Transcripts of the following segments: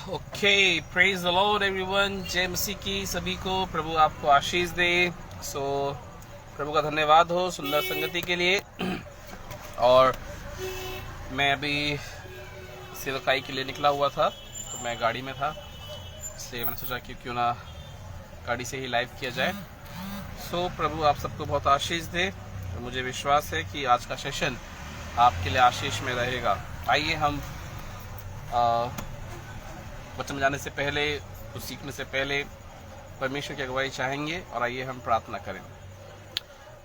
Okay, praise the Lord everyone. जय मसीह की सभी को, प्रभु आपको आशीष दे। प्रभु का धन्यवाद हो सुंदर संगति के लिए। और मैं अभी सेवकाई के लिए निकला हुआ था, तो मैं गाड़ी में था, इसलिए मैंने सोचा कि क्यों ना गाड़ी से ही लाइव किया जाए। प्रभु आप सबको बहुत आशीष दे। तो मुझे विश्वास है कि आज का सेशन आपके लिए आशीष में रहेगा। आइए हम वचन में जाने से पहले, कुछ सीखने से पहले परमेश्वर की अगुवाई चाहेंगे और आइए हम प्रार्थना करें।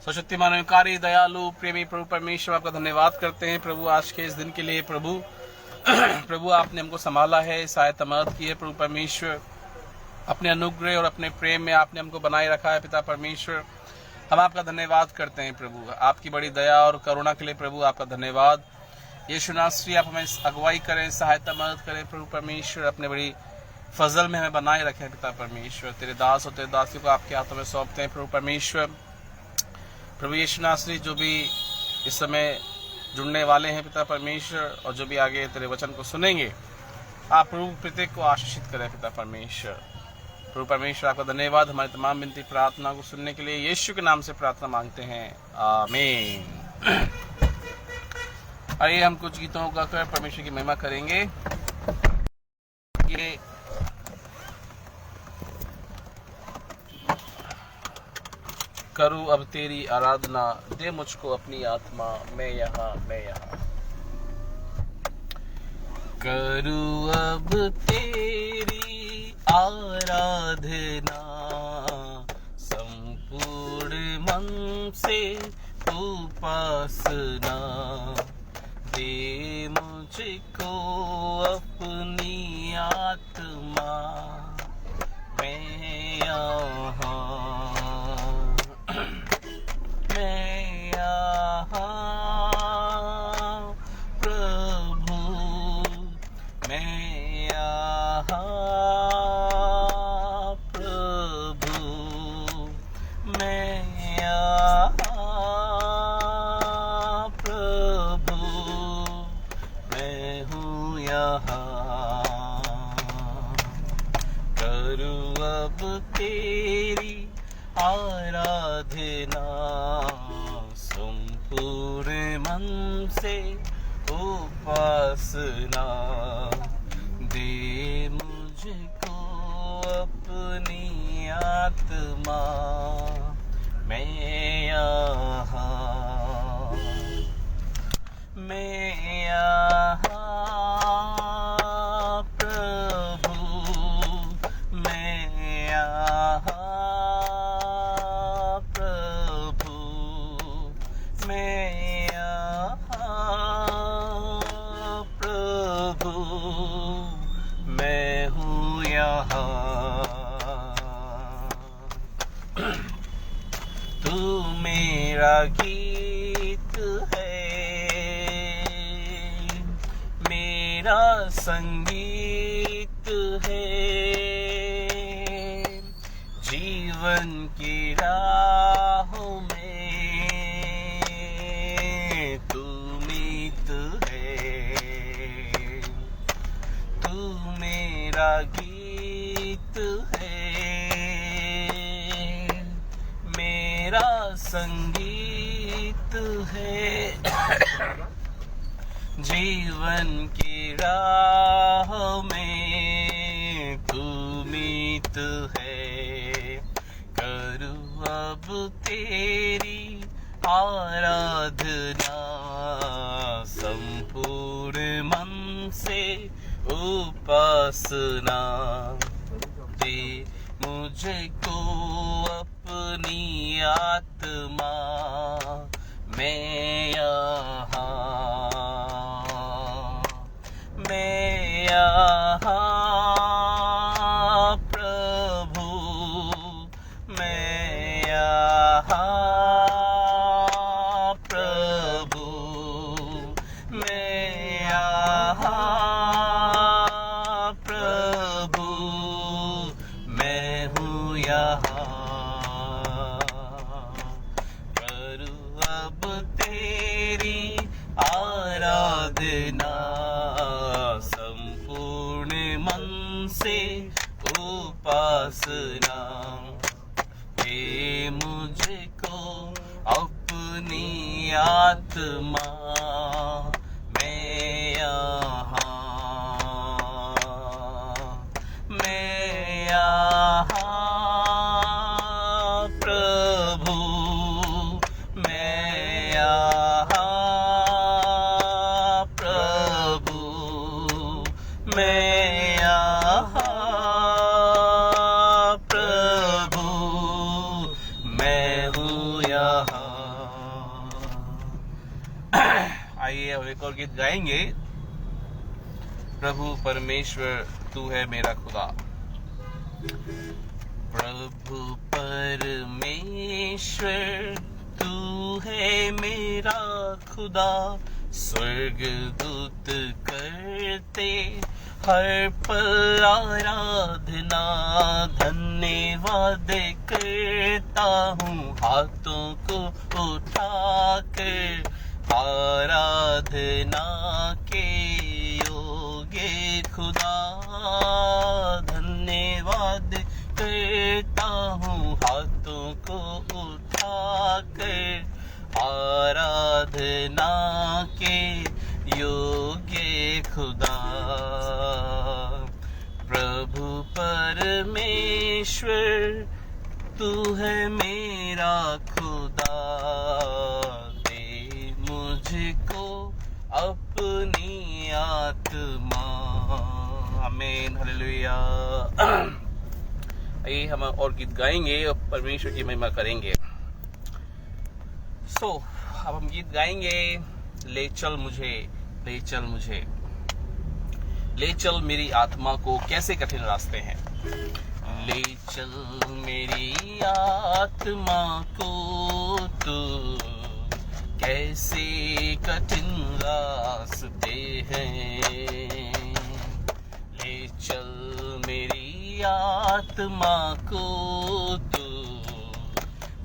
सर्वशक्तिमान निरंकारी दयालु प्रेमी प्रभु परमेश्वर, आपका धन्यवाद करते हैं प्रभु आज के इस दिन के लिए। प्रभु आपने हमको संभाला है, सहायता मदद की है प्रभु परमेश्वर। अपने अनुग्रह और अपने प्रेम में आपने हमको बनाए रखा है पिता परमेश्वर। हम आपका धन्यवाद करते हैं प्रभु, आपकी बड़ी दया और करुणा के लिए प्रभु आपका धन्यवाद। यीशु नासरी आप हमें अगुवाई करें, सहायता मदद करें प्रभु परमेश्वर। अपने बड़ी फजल में हमें बनाए रखें पिता परमेश्वर। तेरे दास और तेरे दासियों को आपके हाथों में सौंपते हैं प्रभु परमेश्वर। प्रभु यीशु नासरी जो भी इस समय जुड़ने वाले हैं पिता परमेश्वर, और जो भी आगे तेरे वचन को सुनेंगे, आप प्रभु प्रत्येक को आशीषित करें पिता परमेश्वर। प्रभु परमेश्वर आपका धन्यवाद हमारी तमाम विनती प्रार्थना को सुनने के लिए। यीशु के नाम से प्रार्थना मांगते हैं, आमीन। आइए हम कुछ गीतों का कर परमेश्वर की महिमा करेंगे। ये करूं अब तेरी आराधना, दे मुझको अपनी आत्मा, मैं यहाँ मैं यहाँ। करूं अब तेरी आराधना, संपूर्ण मन से उपासना, दे मुझको अपनी आत्मा, मैं यहाँ मैं यहाँ प्रभु, मैं यहाँ प्रभु, मैं यहाँ प्रभु, मैं हूँ यहाँ। करूँ अब तेरी आराधना, संपूर्ण मन से उपासना, दे मुझको अपनी आत्मा, मैं यहाँ मैं यहाँ प्रभु, मैं यहाँ प्रभु, मैं यहाँ प्रभु, मैं हूँ यहाँ। तू मेरा गीत है, मेरा संगीत है, जीवन की राहों में तू मीत है। तू मेरा गीत है, मेरा संगीत है, जीवन की राह में तू मीत है। करूँ अब तेरी आराधना, संपूर्ण मन से उपासना, दे मुझको अपनी आत्मा, मैं यहाँ मैं यहाँ प्रभु, मैं यहाँ प्रभु, मैं यहाँ प्रभु, मैं हूँ यहाँ। करूँ अब तेरी आराधना, से उपासना, हे मुझको अपनी आत्मा मैं यहाँ प्रभु मैं यहाँ प्रभु मैं यहाँ प्रभु मैं हूँ यहाँ। आइए अब एक और गीत गाएंगे। प्रभु परमेश्वर तू है मेरा खुदा। प्रभु परमेश्वर तू है मेरा खुदा, स्वर्गदूत करते हर पल आराधना, धन्यवाद करता हूँ हाथों को उठाकर, आराधना के योग्य खुदा, धन्यवाद करता हूँ हाथों को उठाकर, आराधना के योग्य खुदा। प्रभु परमेश्वर तू है मेरा खुदा, दे मुझको अपनी आत्मा। आमीन, हालेलुया। आइए हम और गीत गाएंगे और परमेश्वर की महिमा करेंगे। अब हम गीत गाएंगे। ले चल मुझे, ले चल मुझे, ले चल मेरी आत्मा को कैसे कठिन रास्ते हैं। ले चल मेरी आत्मा को तू कैसे कठिन रास्ते हैं। ले चल मेरी आत्मा को तू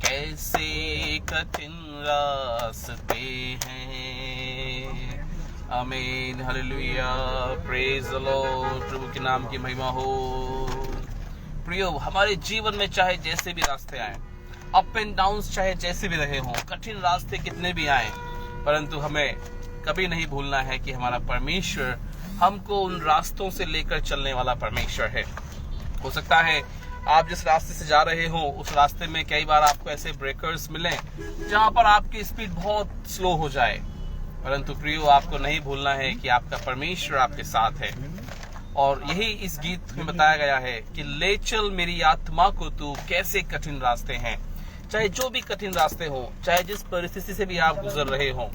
कैसे कठिन रास्ते हैं। आमीन, हालेलुया, प्रेज द लॉर्ड। प्रभु के नाम की महिमा हो। प्रियो, हमारे जीवन में चाहे जैसे भी रास्ते आए, अप एंड डाउन चाहे जैसे भी रहे हों, कठिन रास्ते कितने भी आए, परंतु हमें कभी नहीं भूलना है कि हमारा परमेश्वर हमको उन रास्तों से लेकर चलने वाला परमेश्वर है। हो सकता है आप जिस रास्ते से जा रहे हो उस रास्ते में कई बार आपको ऐसे ब्रेकर्स मिले जहां पर आपकी स्पीड बहुत स्लो हो जाए, परंतु प्रियो आपको नहीं भूलना है कि आपका परमेश्वर आपके साथ है। और यही इस गीत में बताया गया है कि ले चल मेरी आत्मा को तू कैसे कठिन रास्ते हैं। चाहे जो भी कठिन रास्ते हो, चाहे जिस परिस्थिति से भी आप गुजर रहे हो,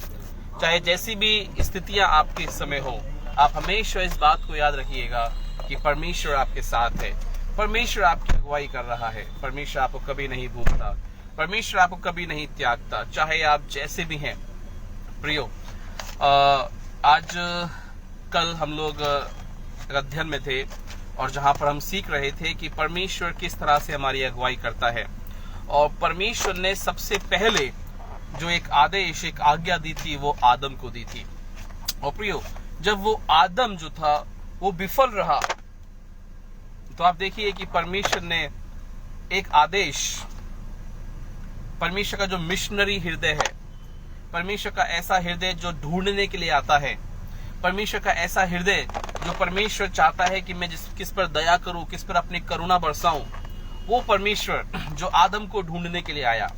चाहे जैसी भी स्थितियां आपके इस समय हो, आप हमेशा इस बात को याद रखिएगा कि परमेश्वर आपके साथ है। परमेश्वर आपकी अगुवाई कर रहा है। परमेश्वर आपको कभी नहीं भूलता, परमेश्वर आपको कभी नहीं त्यागता, चाहे आप जैसे भी हैं। प्रियो, आज कल हम लोग अध्ययन में थे और जहां पर हम सीख रहे थे कि परमेश्वर किस तरह से हमारी अगुवाई करता है। और परमेश्वर ने सबसे पहले जो एक आदेश, एक आज्ञा दी थी, वो आदम को दी थी। और प्रियो, जब वो आदम जो था वो विफल रहा, तो आप देखिए कि परमेश्वर ने एक आदेश, परमेश्वर का जो मिशनरी हृदय है, परमेश्वर का ऐसा हृदय जो ढूंढने के लिए आता है, परमेश्वर का ऐसा हृदय जो परमेश्वर चाहता है कि मैं किस पर दया करूं, किस पर अपनी करुणा बरसाऊं, वो परमेश्वर जो आदम को ढूंढने के लिए आया,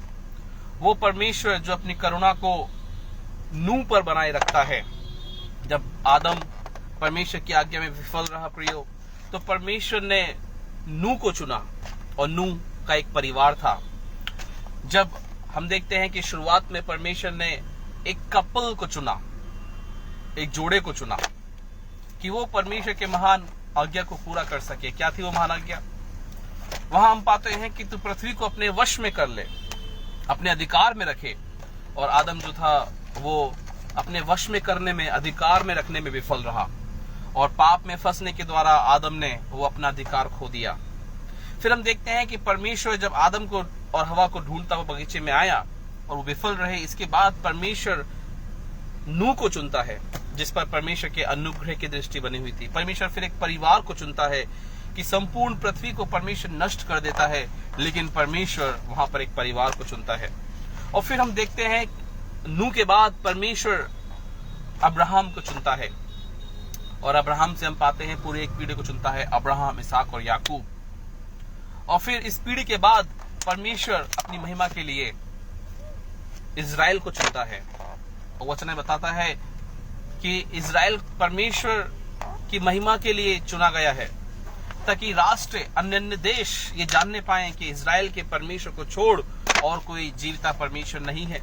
वो परमेश्वर जो अपनी करुणा को नूह पर बनाए रखता है। जब आदम परमेश्वर की आज्ञा में विफल रहा प्रियो, तो परमेश्वर ने नूह को चुना और नूह का एक परिवार था। जब हम देखते हैं कि शुरुआत में परमेश्वर ने एक कपल को चुना, एक जोड़े को चुना कि वो परमेश्वर के महान आज्ञा को पूरा कर सके। क्या थी वो महान आज्ञा? वहां हम पाते हैं कि तू पृथ्वी को अपने वश में कर ले, अपने अधिकार में रखे। और आदम जो था वो अपने वश में करने में, अधिकार में रखने में विफल रहा और पाप में फंसने के द्वारा आदम ने वो अपना अधिकार खो दिया। फिर हम देखते हैं कि परमेश्वर जब आदम को और हवा को ढूंढता हुआ बगीचे में आया और वो विफल रहे, इसके बाद परमेश्वर नूह को चुनता है जिस पर परमेश्वर के अनुग्रह की दृष्टि बनी हुई थी। परमेश्वर फिर एक परिवार को चुनता है कि संपूर्ण पृथ्वी को परमेश्वर नष्ट कर देता है, लेकिन परमेश्वर वहां पर एक परिवार को चुनता है। और फिर हम देखते हैं नूह के बाद परमेश्वर अब्राहम को चुनता है, और अब्राहम से हम पाते हैं पूरी एक पीढ़ी को चुनता है, अब्राहम, इसहाक और याकूब। और फिर इस पीढ़ी के बाद परमेश्वर अपनी महिमा के लिए इजराइल को चुनता है। और वचन में बताता है कि इजराइल परमेश्वर की महिमा के लिए चुना गया है, ताकि राष्ट्र, अन्य देश ये जानने पाए कि इजराइल के परमेश्वर को छोड़ और कोई जीविता परमेश्वर नहीं है।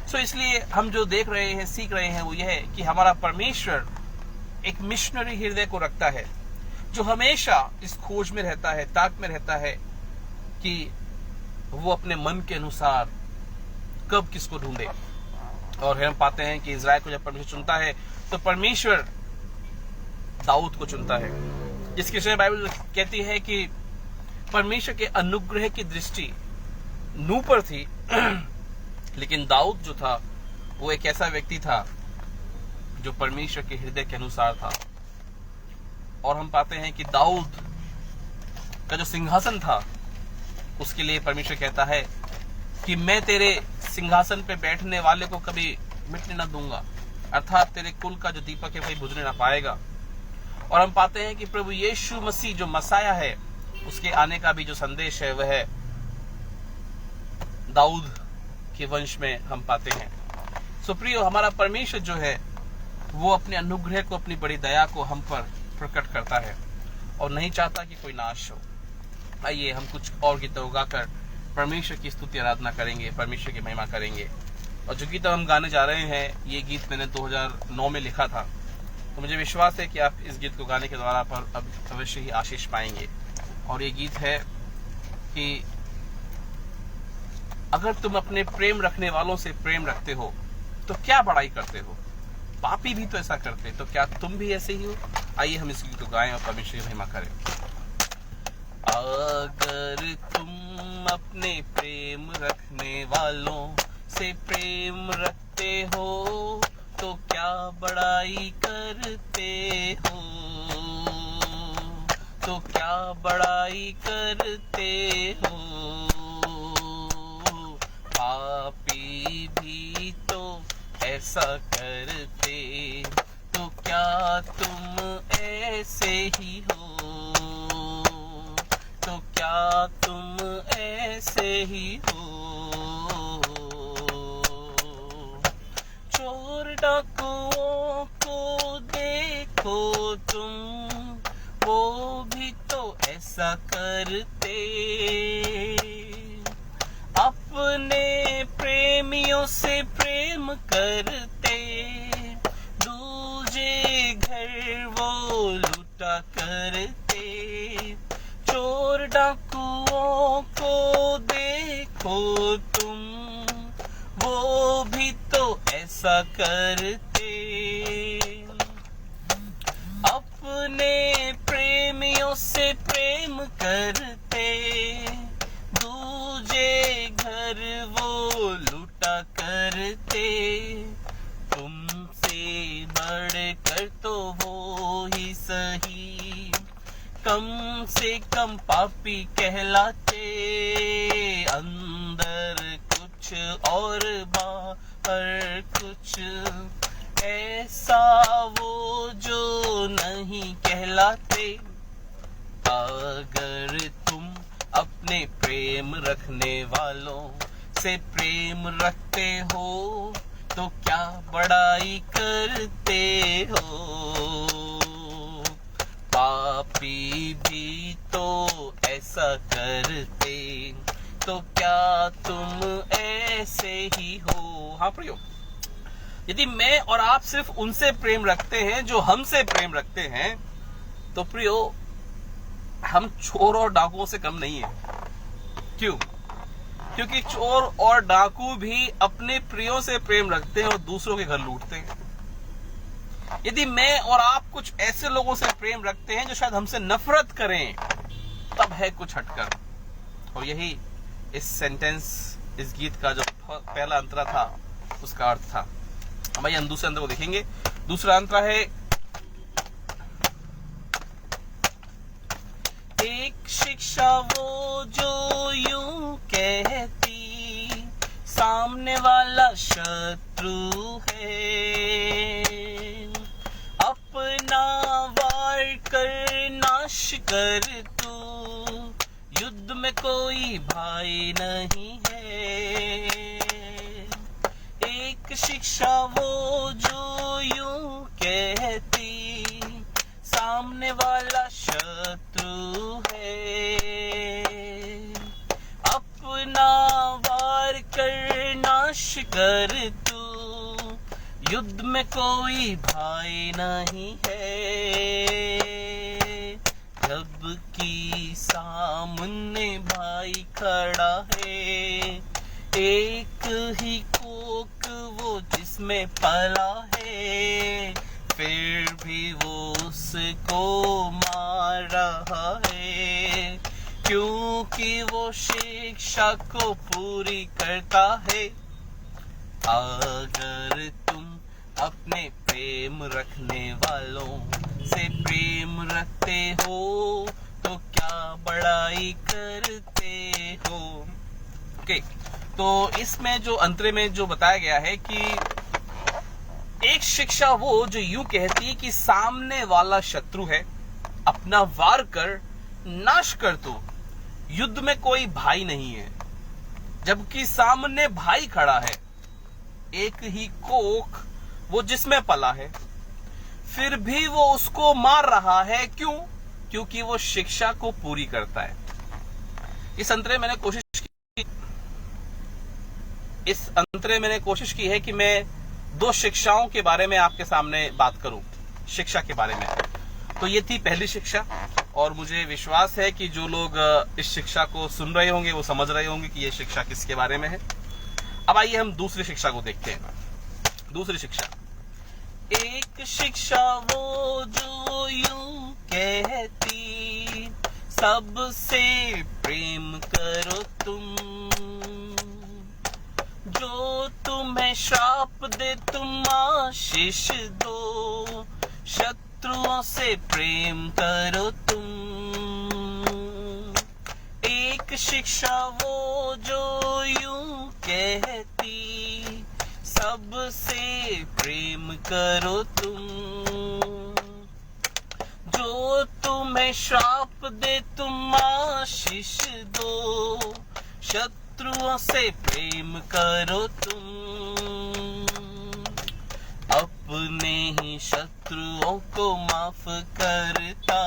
सो इसलिए हम जो देख रहे हैं, सीख रहे हैं, वो यह है कि हमारा परमेश्वर एक मिशनरी हृदय को रखता है, जो हमेशा इस खोज में रहता है, ताक में रहता है कि वो अपने मन के अनुसार कब किसको ढूंढे। और हम पाते हैं कि इजराइल को जब परमेश्वर चुनता है तो परमेश्वर दाऊद को चुनता है, जिसके विषय बाइबल कहती है कि परमेश्वर के अनुग्रह की दृष्टि नूह पर थी, लेकिन दाऊद जो था वो एक ऐसा व्यक्ति था जो परमेश्वर के हृदय के अनुसार था। और हम पाते हैं कि दाऊद का जो सिंहासन था उसके लिए परमेश्वर कहता है कि मैं तेरे सिंहासन पे बैठने वाले को कभी मिटने ना दूंगा, अर्थात तेरे कुल का जो दीपक है वही बुझने ना पाएगा। और हम पाते हैं कि प्रभु यीशु मसीह जो मसाया है, उसके आने का भी जो संदेश है वह दाऊद के वंश में हम पाते हैं। सो प्रियो, हमारा परमेश्वर जो है वो अपने अनुग्रह को, अपनी बड़ी दया को हम पर प्रकट करता है और नहीं चाहता कि कोई नाश हो। आइए हम कुछ और गीतों गाकर परमेश्वर की स्तुति आराधना करेंगे, परमेश्वर की महिमा करेंगे। और जो गीत हम गाने जा रहे हैं, ये गीत मैंने 2009 में लिखा था, तो मुझे विश्वास है कि आप इस गीत को गाने के द्वारा पर अब अवश्य ही आशीष पाएंगे। और ये गीत है कि अगर तुम अपने प्रेम रखने वालों से प्रेम रखते हो तो क्या बड़ाई करते हो, पापी भी तो ऐसा करते, तो क्या तुम भी ऐसे ही हो। आइए हम इस गीत को गाएं और परमेश्वर की महिमा करें। अगर तुम अपने प्रेम रखने वालों से प्रेम रखते हो तो क्या बड़ाई करते हो, तो क्या बड़ाई करते हो। पापी भी तो ऐसा करते, तो क्या तुम ऐसे ही हो, तो क्या तुम ऐसे ही हो। चोर डाकुओं को देखो तुम, वो भी तो ऐसा करते, अपने प्रेमियों से प्रेम करते, दूजे घर वो लूटा करते। चोर डाकुओं को देखो तुम, वो भी तो ऐसा करते, अपने प्रेमियों से प्रेम करते, दूजे घर वो लूटा करते। तुमसे बढ़कर तो वो ही सही, कम से कम पापी कहलाते, अंदर कुछ और बाहर कुछ ऐसा वो जो नहीं कहलाते। अगर तुम अपने प्रेम रखने वालों से प्रेम रखते हो तो क्या बड़ाई करते हो। पापी भी तो ऐसा करते, तो क्या तुम ऐसे ही हो। हाँ प्रियो, यदि मैं और आप सिर्फ उनसे प्रेम रखते हैं जो हमसे प्रेम रखते हैं, तो प्रियो हम चोर और डाकुओं से कम नहीं है। क्यों? क्योंकि चोर और डाकू भी अपने प्रियों से प्रेम रखते हैं और दूसरों के घर लूटते हैं। यदि मैं और आप कुछ ऐसे लोगों से प्रेम रखते हैं जो शायद हमसे नफरत करें, तब है कुछ हटकर। और यही इस सेंटेंस, इस गीत का जो पहला अंतरा था उसका अर्थ था। भाई हम दूसरे अंतर को देखेंगे। दूसरा अंतर है एक शिक्षा वो जो यूं कहती सामने वाला शत्रु है, अपना वार कर नाश कर तू, युद्ध में कोई भाई नहीं है। एक शिक्षा वो जो यूं कहती सामने वाला शत्रु है, अपना वार कर नाश कर तू, युद्ध में कोई भाई नहीं है। जबकि सामने भाई खड़ा है, एक ही कोक वो जिसमें पला है, फिर भी वो उसको मार रहा है, क्योंकि वो शिक्षा को पूरी करता है। अगर तुम अपने प्रेम रखने वालों से प्रेम रखते हो तो क्या बड़ाई करते हो। ओके, तो इसमें जो अंतरे में जो बताया गया है कि एक शिक्षा वो जो यूं कहती है कि सामने वाला शत्रु है, अपना वार कर नाश कर तू, युद्ध में कोई भाई नहीं है। जबकि सामने भाई खड़ा है, एक ही कोख वो जिसमें पला है, फिर भी वो उसको मार रहा है। क्यों? क्योंकि वो शिक्षा को पूरी करता है। इस अंतरे मैंने कोशिश की है कि मैं दो शिक्षाओं के बारे में आपके सामने बात करूं, शिक्षा के बारे में। तो ये थी पहली शिक्षा, और मुझे विश्वास है कि जो लोग इस शिक्षा को सुन रहे होंगे वो समझ रहे होंगे कि ये शिक्षा किसके बारे में है। अब आइए हम दूसरी शिक्षा को देखते हैं। दूसरी शिक्षा, एक शिक्षा वो जो यूं कहती सबसे प्रेम करो तुम, जो तुम्हें श्राप दे तुम आशीष दो, शत्रुओं से प्रेम करो तुम। एक शिक्षा वो जो यूं कहती सबसे प्रेम करो तुम, जो तुम्हें श्राप दे तुम आशीष दो, शत्रुओं से प्रेम करो तुम। अपने ही शत्रुओं को माफ करता,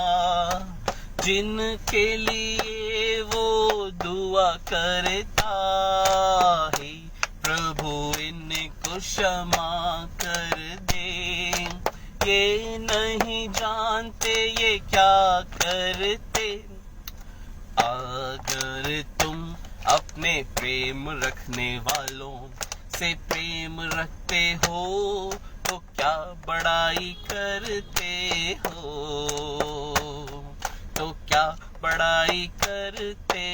जिनके लिए वो दुआ करता है, प्रभु इनको क्षमा कर दे, ये नहीं जानते ये क्या करते। अगर तुम अपने प्रेम रखने वालों से प्रेम रखते हो तो क्या बड़ाई करते हो, तो क्या बड़ाई करते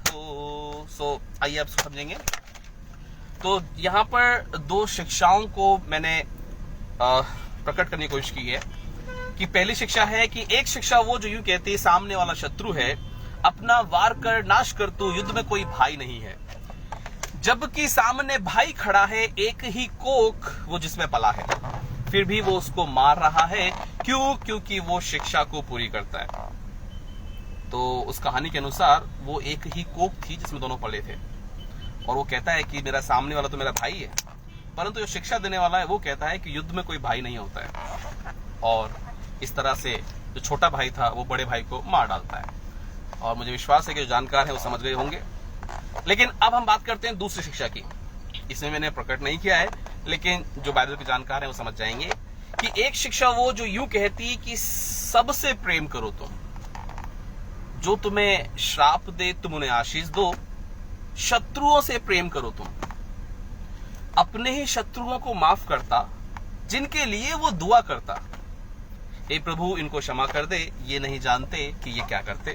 हो। सो आइए आप समझेंगे। तो यहाँ पर दो शिक्षाओं को मैंने प्रकट करने की कोशिश की है कि पहली शिक्षा है कि एक शिक्षा वो जो यूं कहती है सामने वाला शत्रु है, अपना वार कर नाश कर तू, युद्ध में कोई भाई नहीं है। जबकि सामने भाई खड़ा है, एक ही कोख वो जिसमें पला है, फिर भी वो उसको मार रहा है। क्यों? क्योंकि वो शिक्षा को पूरी करता है। तो उस कहानी के अनुसार वो एक ही कोख थी जिसमें दोनों पले थे, और वो कहता है कि मेरा सामने वाला तो मेरा भाई है, परंतु जो शिक्षा देने वाला है वो कहता है कि युद्ध में कोई भाई नहीं होता है, और इस तरह से जो छोटा भाई था वो बड़े भाई को मार डालता है। और मुझे विश्वास है कि जो जानकार है वो समझ गए होंगे। लेकिन अब हम बात करते हैं दूसरी शिक्षा की। इसमें मैंने प्रकट नहीं किया है, लेकिन जो बाइबल के जानकार हैं वो समझ जाएंगे कि एक शिक्षा वो जो यूं कहती है कि सबसे प्रेम करो तुम, जो तुम्हें श्राप दे तुम उन्हें आशीष दो, शत्रुओं से प्रेम करो तुम। अपने ही शत्रुओं को माफ करता, जिनके लिए वो दुआ करता, हे प्रभु इनको क्षमा कर दे, ये नहीं जानते कि ये क्या करते।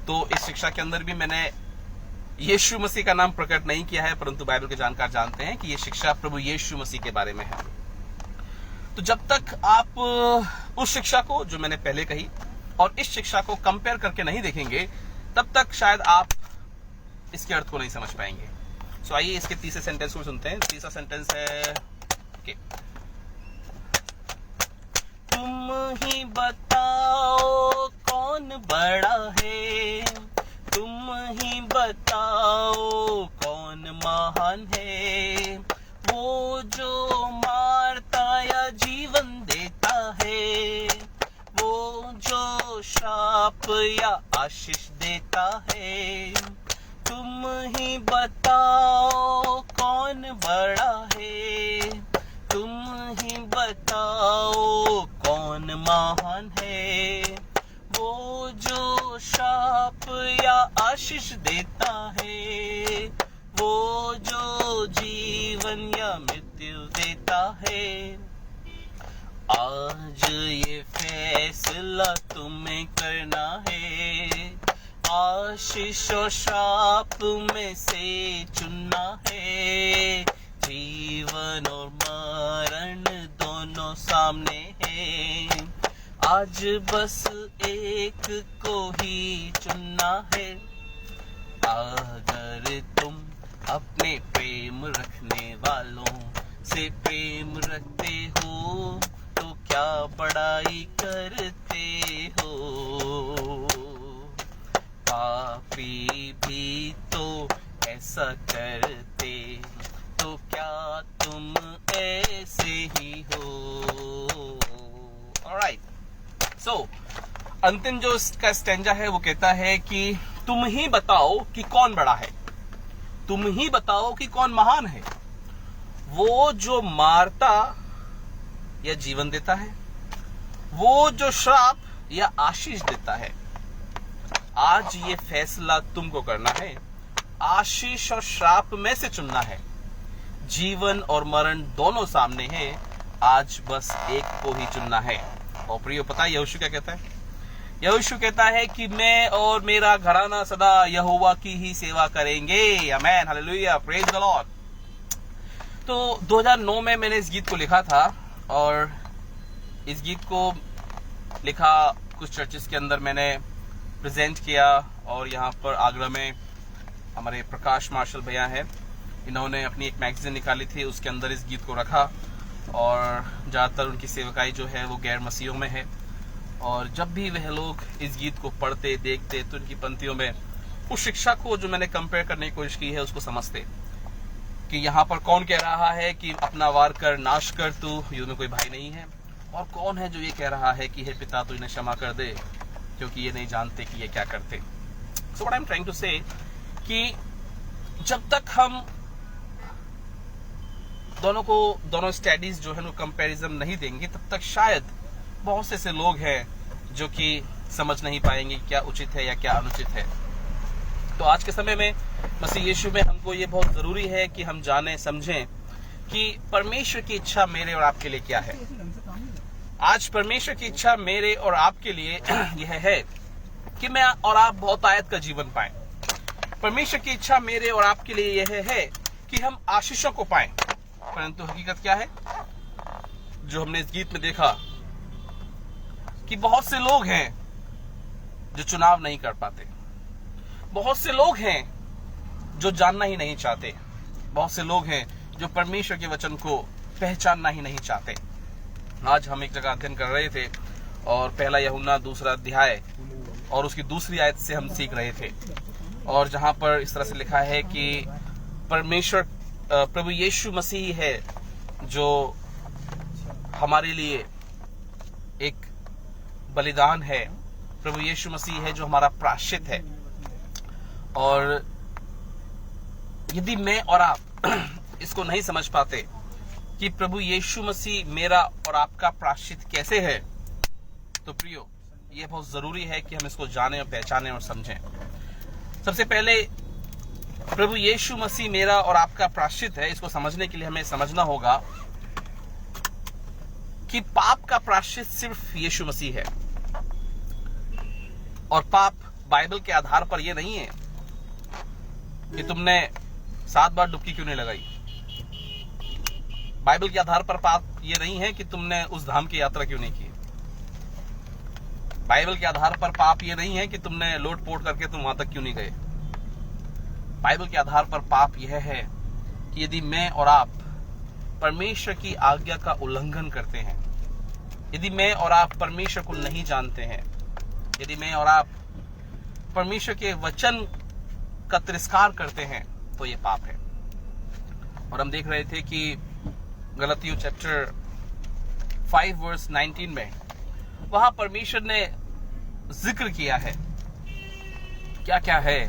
तो इस शिक्षा के अंदर भी मैंने यीशु मसीह का नाम प्रकट नहीं किया है, परंतु बाइबल के जानकार जानते हैं कि ये शिक्षा प्रभु यीशु मसीह के बारे में है। तो जब तक आप उस शिक्षा को जो मैंने पहले कही और इस शिक्षा को कंपेयर करके नहीं देखेंगे, तब तक शायद आप इसके अर्थ को नहीं समझ पाएंगे। सो आइए इसके तीसरे सेंटेंस को सुनते हैं। तीसरा सेंटेंस है तुम ही बताओ कौन बड़ा है, तुम ही बताओ कौन महान है, वो जो मारता या जीवन देता है, वो जो श्राप या आशीष देता है। तुम ही बताओ कौन बड़ा है, तुम ही बताओ कौन महान है, वो जो श्राप या आशीष देता है, वो जो जीवन या मृत्यु देता है। आज ये फैसला तुम्हें करना है, आशीष और श्राप में से चुनना है। जीवन और मरण दोनों सामने हैं, आज बस एक को ही चुनना है। अगर तुम अपने प्रेम रखने वालों से प्रेम रखते हो तो क्या बड़ाई करते हो। पापी भी तो ऐसा करते, तो क्या तुम ऐसे ही हो। ऑलराइट, सो अंतिम जो इसका स्टेंजा है वो कहता है कि तुम ही बताओ कि कौन बड़ा है, तुम ही बताओ कि कौन महान है, वो जो मारता या जीवन देता है, वो जो श्राप या आशीष देता है। आज ये फैसला तुमको करना है, आशीष और श्राप में से चुनना है। जीवन और मरण दोनों सामने हैं, आज बस एक को ही चुनना है। और प्रियो, पता है यहोशू क्या कहता है? यहोशू कहता है कि मैं और मेरा घराना सदा यहोवा की ही सेवा करेंगे। आमेन, हालेलुया, प्रेज द लॉर्ड। तो 2009 में मैंने इस गीत को लिखा था और इस गीत को लिखा कुछ चर्चेस के अंदर मैंने प्रेजेंट किया। और यहाँ पर आगरा में हमारे प्रकाश मार्शल भैया हैं, इन्होंने अपनी एक मैगजीन निकाली थी, उसके अंदर इस गीत को रखा। और ज़्यादातर उनकी सेवकाई जो है वो गैर मसीहों में है। और जब भी वह लोग इस गीत को पढ़ते देखते तो उनकी पंक्तियों में उस शिक्षा को जो मैंने कंपेयर करने की कोशिश की है उसको समझते कि यहाँ पर कौन कह रहा है कि अपना वार कर नाश कर तू, युद्ध में कोई भाई नहीं है, और कौन है जो ये कह रहा है कि हे पिता तू इन्हें क्षमा कर दे क्योंकि ये नहीं जानते कि ये क्या करते। So what I am trying to say कि जब तक हम दोनों स्टडीज जो है वो कंपैरिजन नहीं देंगे, तब तक शायद बहुत से ऐसे लोग हैं जो कि समझ नहीं पाएंगे क्या उचित है या क्या अनुचित है। तो आज के समय में मसीह यीशु में हमको ये बहुत जरूरी है कि हम जाने समझें कि परमेश्वर की इच्छा मेरे और आपके लिए क्या है। आज परमेश्वर की इच्छा मेरे और आपके लिए यह है कि मैं और आप बहुत आयत का जीवन पाएं। परमेश्वर की इच्छा मेरे और आपके लिए यह है कि हम आशीषों को पाएं। परंतु हकीकत क्या है जो हमने इस गीत में देखा कि बहुत से लोग हैं जो चुनाव नहीं कर पाते, बहुत से लोग हैं जो जानना ही नहीं चाहते, बहुत से लोग हैं जो परमेश्वर के वचन को पहचानना ही नहीं चाहते। आज हम एक जगह अध्ययन कर रहे थे और पहला यूहन्ना 2 अध्याय और उसकी दूसरी आयत से हम सीख रहे थे, और जहां पर इस तरह से लिखा है कि परमेश्वर प्रभु यीशु मसीह है जो हमारे लिए एक बलिदान है, प्रभु यीशु मसीह है जो हमारा प्रायश्चित है। और यदि मैं और आप इसको नहीं समझ पाते कि प्रभु यीशु मसीह मेरा और आपका प्रायश्चित कैसे है, तो प्रियो ये बहुत जरूरी है कि हम इसको जाने और पहचाने और समझें। सबसे पहले प्रभु यीशु मसीह मेरा और आपका प्रायश्चित है, इसको समझने के लिए हमें समझना होगा कि पाप का प्रायश्चित सिर्फ यीशु मसीह है। और पाप बाइबल के आधार पर यह नहीं है कि तुमने 7 बार डुबकी क्यों नहीं लगाई। बाइबल के आधार पर पाप यह नहीं है कि तुमने उस धाम की यात्रा क्यों नहीं की। बाइबल के आधार पर पाप ये नहीं है कि तुमने लोट पोट करके तुम वहां तक क्यों नहीं गए। बाइबल के आधार पर पाप यह है कि यदि मैं और आप परमेश्वर की आज्ञा का उल्लंघन करते हैं, यदि मैं और आप परमेश्वर को नहीं जानते हैं, यदि मैं और आप परमेश्वर के वचन का तिरस्कार करते हैं, तो ये पाप है। और हम देख रहे थे कि गलतियों चैप्टर 5 वर्स 19 में वहां परमेश्वर ने जिक्र किया है क्या क्या है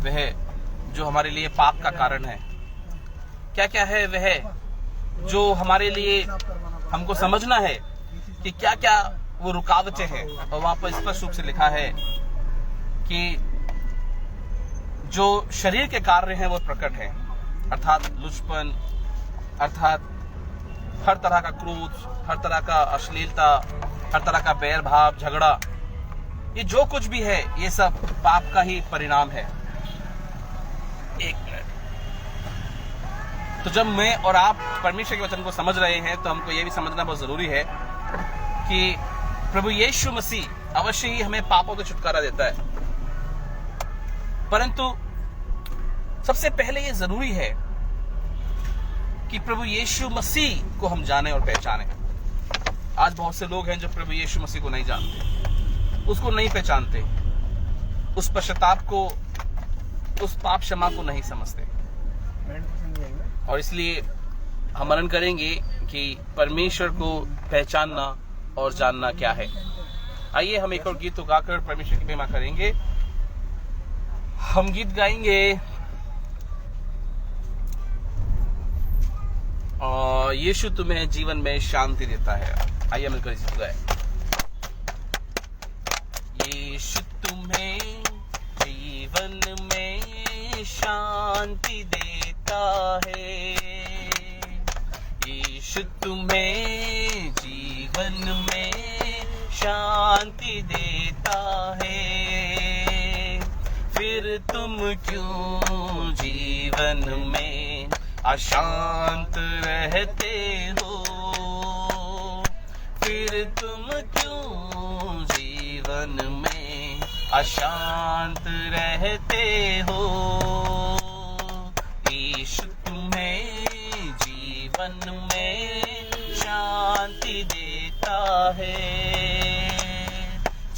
वह जो हमारे लिए पाप का कारण है, क्या क्या है वह जो हमारे लिए हमको समझना है कि क्या क्या वो रुकावटें हैं। और वहां पर स्पष्ट रूप से लिखा है कि जो शरीर के कार्य हैं वो प्रकट है, अर्थात लुचपन, अर्थात हर तरह का क्रोध, हर तरह का अश्लीलता, हर तरह का बैर भाव, झगड़ा, ये जो कुछ भी है ये सब पाप का ही परिणाम है। एक मिनट। तो जब मैं और आप परमेश्वर के वचन को समझ रहे हैं तो हमको ये भी समझना बहुत जरूरी है कि प्रभु यीशु मसीह अवश्य ही हमें पापों से छुटकारा देता है, परंतु सबसे पहले ये जरूरी है कि प्रभु यीशु मसीह को हम जाने और पहचाने। आज बहुत से लोग हैं जो प्रभु यीशु मसीह को नहीं जानते, उसको नहीं पहचानते, उस पश्चाताप को, उस पाप क्षमा को नहीं समझते। और इसलिए हम मनन करेंगे कि परमेश्वर को पहचानना और जानना क्या है। आइए हम एक और गीत तो गाकर परमेश्वर की महिमा करेंगे। हम गीत गाएंगे और यीशु तुम्हें जीवन में शांति देता है। आइए मिलकर इसे गाएं। यीशु तुम्हें जीवन में शांति देता है, यीशु तुम्हें जीवन में शांति देता है। फिर तुम क्यों जीवन में अशांत रहते हो, फिर तुम क्यों जीवन में अशांत रहते हो। यीशु तुम्हें जीवन में शांति देता है।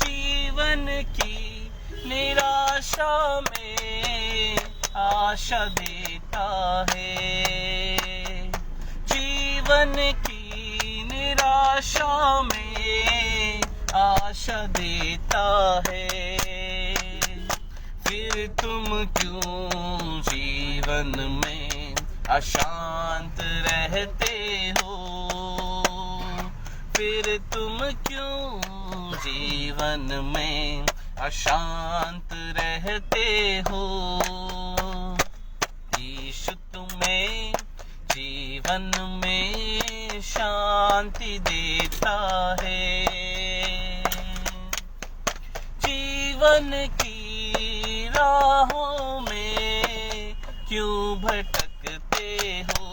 जीवन की निराशा में आशा देता है, जीवन की निराशा में आशा देता है। फिर तुम क्यों जीवन में अशांत रहते हो, फिर तुम क्यों जीवन में अशांत रहते हो। यीशु तुम्हें जीवन में शांति देता है। जीवन की राहों में क्यों भटकते हो,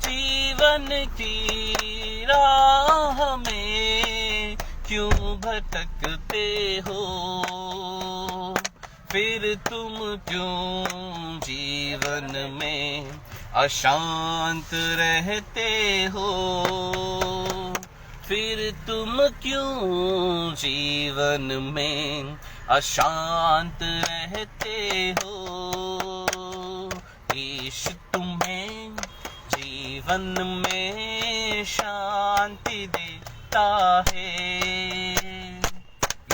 जीवन की राह में क्यों भटकते हो। फिर तुम क्यों जीवन में अशांत रहते हो, फिर तुम क्यों जीवन में अशांत रहते हो। यीशु तुम्हें जीवन में शांति देता है,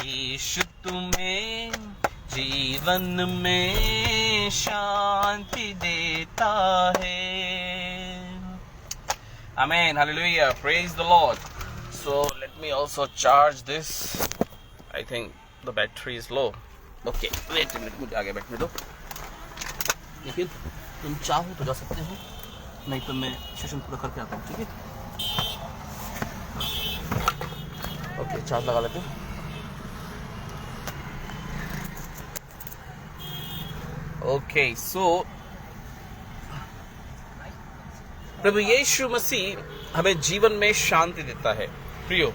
यीशु तुम्हें जीवन में शांति देता है। Amen. Hallelujah. Praise the Lord. So let me also charge this. I think the battery is low. Okay. Wait a minute. मुझे आगे बैठने दो। लेकिन तुम चाहो तो जा सकते हो, नहीं तो मैं सेशन पूरा करके आता हूँ। ठीक है? ओके, चार्ज लगा लेते हैं। ओके, सो प्रभु यीशु मसीह हमें जीवन में शांति देता है। प्रियो,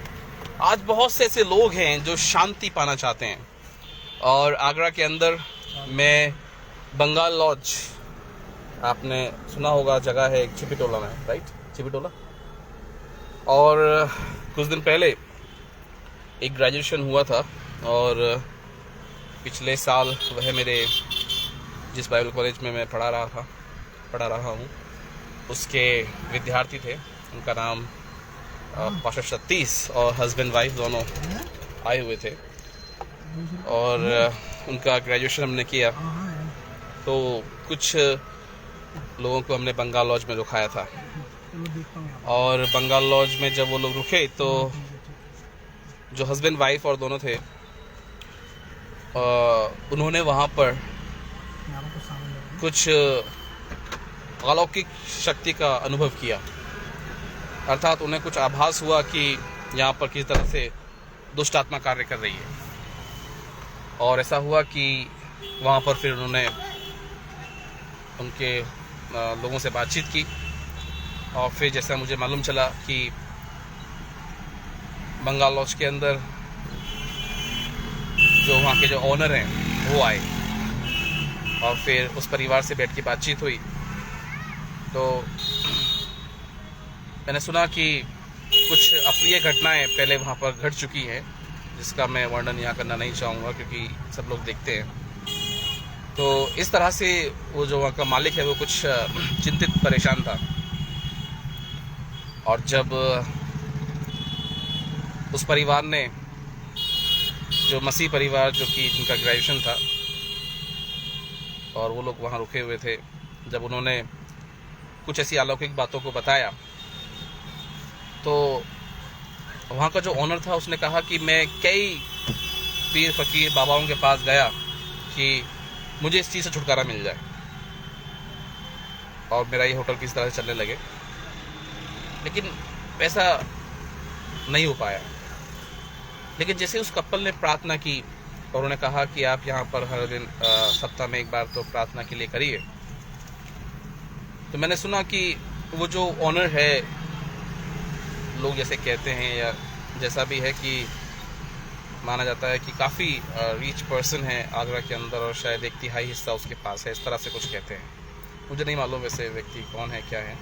आज बहुत से ऐसे लोग हैं जो शांति पाना चाहते हैं, और आगरा के अंदर मैं बंगाल लॉज, आपने सुना होगा, जगह है चिपीटोला में, राइट, चिपीटोला। और कुछ दिन पहले एक ग्रेजुएशन हुआ था, और पिछले साल वह मेरे जिस बाइबल कॉलेज में मैं पढ़ा रहा हूँ उसके विद्यार्थी थे। उनका नाम पास्टर सतीश और हस्बैंड वाइफ दोनों आए हुए थे, और उनका ग्रेजुएशन हमने किया। तो कुछ लोगों को हमने बंगाल लॉज में रुकाया था, और बंगाल लॉज में जब वो लोग रुके तो जो हस्बैंड वाइफ और दोनों थे, उन्होंने वहाँ पर कुछ अलौकिक शक्ति का अनुभव किया। अर्थात उन्हें कुछ आभास हुआ कि यहाँ पर किस तरह से दुष्ट आत्मा कार्य कर रही है, और ऐसा हुआ कि वहाँ पर फिर उन्होंने उनके लोगों से बातचीत की, और फिर जैसा मुझे मालूम चला कि बंगाल लॉज के अंदर जो वहाँ के जो ऑनर हैं वो आए, और फिर उस परिवार से बैठ के बातचीत हुई। तो मैंने सुना कि कुछ अप्रिय घटनाएं पहले वहाँ पर घट चुकी हैं, जिसका मैं वर्णन यहाँ करना नहीं चाहूँगा क्योंकि सब लोग देखते हैं। तो इस तरह से वो जो वहाँ का मालिक है वो कुछ चिंतित परेशान था, और जब उस परिवार ने, जो मसीह परिवार जो कि जिनका ग्रेजुएशन था और वो लोग वहाँ रुके हुए थे, जब उन्होंने कुछ ऐसी अलौकिक बातों को बताया, तो वहाँ का जो ओनर था उसने कहा कि मैं कई पीर फकीर बाबाओं के पास गया कि मुझे इस चीज़ से छुटकारा मिल जाए, और मेरा ये होटल किस तरह से चलने लगे, लेकिन वैसा नहीं हो पाया। लेकिन जैसे उस कपल ने प्रार्थना की और उन्होंने कहा कि आप यहाँ पर हर दिन सप्ताह में एक बार तो प्रार्थना के लिए करिए, तो मैंने सुना कि वो जो ऑनर है, लोग जैसे कहते हैं या जैसा भी है कि माना जाता है कि काफ़ी रिच पर्सन है आगरा के अंदर, और शायद एक तिहाई हिस्सा उसके पास है, इस तरह से कुछ कहते हैं। मुझे नहीं मालूम वैसे व्यक्ति कौन है क्या है,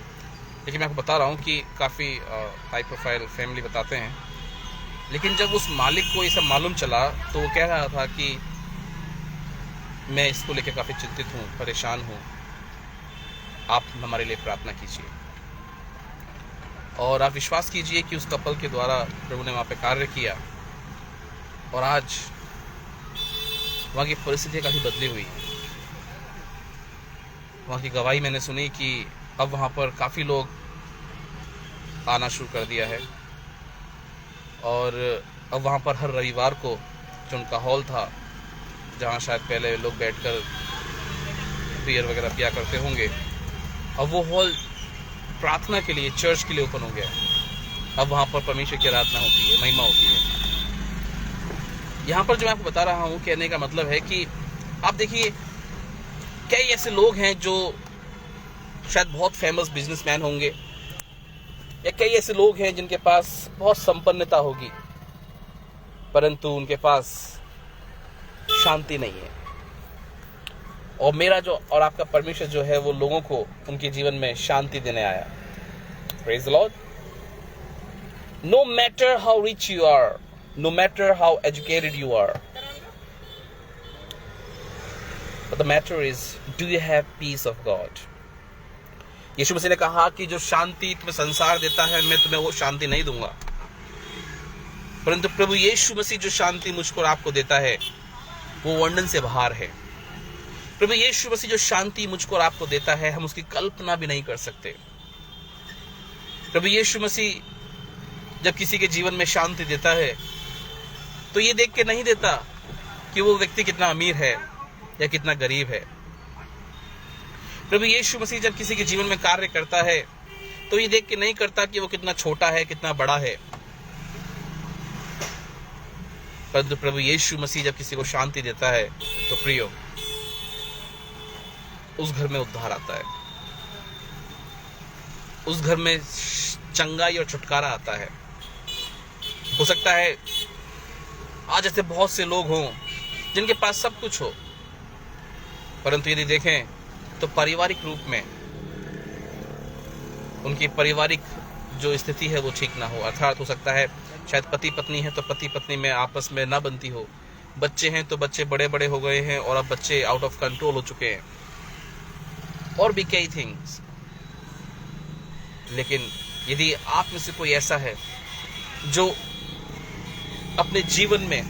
लेकिन मैं आपको बता रहा हूँ कि काफ़ी हाई प्रोफाइल फैमिली बताते हैं। लेकिन जब उस मालिक को ये सब मालूम चला तो वो कह रहा था कि मैं इसको लेकर काफ़ी चिंतित हूँ, परेशान हूँ, आप हमारे लिए प्रार्थना कीजिए। और आप विश्वास कीजिए कि उस कपल के द्वारा प्रभु ने वहाँ पे कार्य किया, और आज वहाँ की परिस्थितियाँ काफ़ी बदली हुई। वहाँ की गवाही मैंने सुनी कि अब वहाँ पर काफ़ी लोग आना शुरू कर दिया है, और अब वहाँ पर हर रविवार को जो उनका हॉल था, जहाँ शायद पहले लोग बैठकर बियर वगैरह पिया करते होंगे, अब वो हॉल प्रार्थना के लिए, चर्च के लिए ओपन हो गया है। अब वहाँ पर परमेश्वर की आराधना होती है, महिमा होती है। यहाँ पर जो मैं आपको बता रहा हूँ, कहने का मतलब है कि आप देखिए, कई ऐसे लोग हैं जो शायद बहुत फेमस बिजनेसमैन होंगे, या कई ऐसे लोग हैं जिनके पास बहुत संपन्नता होगी, परंतु उनके पास शांति नहीं है। और मेरा जो और आपका परमेश्वर जो है वो लोगों को उनके जीवन में शांति देने आया। Praise the Lord. No matter how rich you are, no matter how educated you are, but the matter is, do you have peace of God. Yishu Masih ने कहा कि जो शांति तुम्हें संसार देता है, मैं तुम्हें वो शांति नहीं दूंगा, परंतु प्रभु यीशु मसीह जो शांति मुझको और आपको देता है वो वर्णन से बाहर है। प्रभु यीशु मसीह जो शांति मुझको और आपको देता है, हम उसकी कल्पना भी नहीं कर सकते। प्रभु यीशु मसीह जब किसी के जीवन में शांति देता है तो ये देख के नहीं देता कि वो व्यक्ति कितना अमीर है या कितना गरीब है। प्रभु यीशु मसीह जब किसी के जीवन में कार्य करता है तो ये देख के नहीं करता कि वो कितना छोटा है, कितना बड़ा है, परंतु प्रभु यीशु मसीह जब किसी को शांति देता है तो प्रियो, उस घर में उद्धार आता है, उस घर में चंगाई और छुटकारा आता है। हो सकता है आज ऐसे बहुत से लोग हों जिनके पास सब कुछ हो, परंतु यदि देखें तो पारिवारिक रूप में उनकी पारिवारिक जो स्थिति है वो ठीक ना हो। अर्थात हो सकता है शायद पति पत्नी है तो पति पत्नी में आपस में ना बनती हो, बच्चे हैं तो बच्चे बड़े बड़े हो गए हैं और अब बच्चे आउट ऑफ कंट्रोल हो चुके हैं, और भी कई थिंग्स। लेकिन यदि आप में से कोई ऐसा है जो अपने जीवन में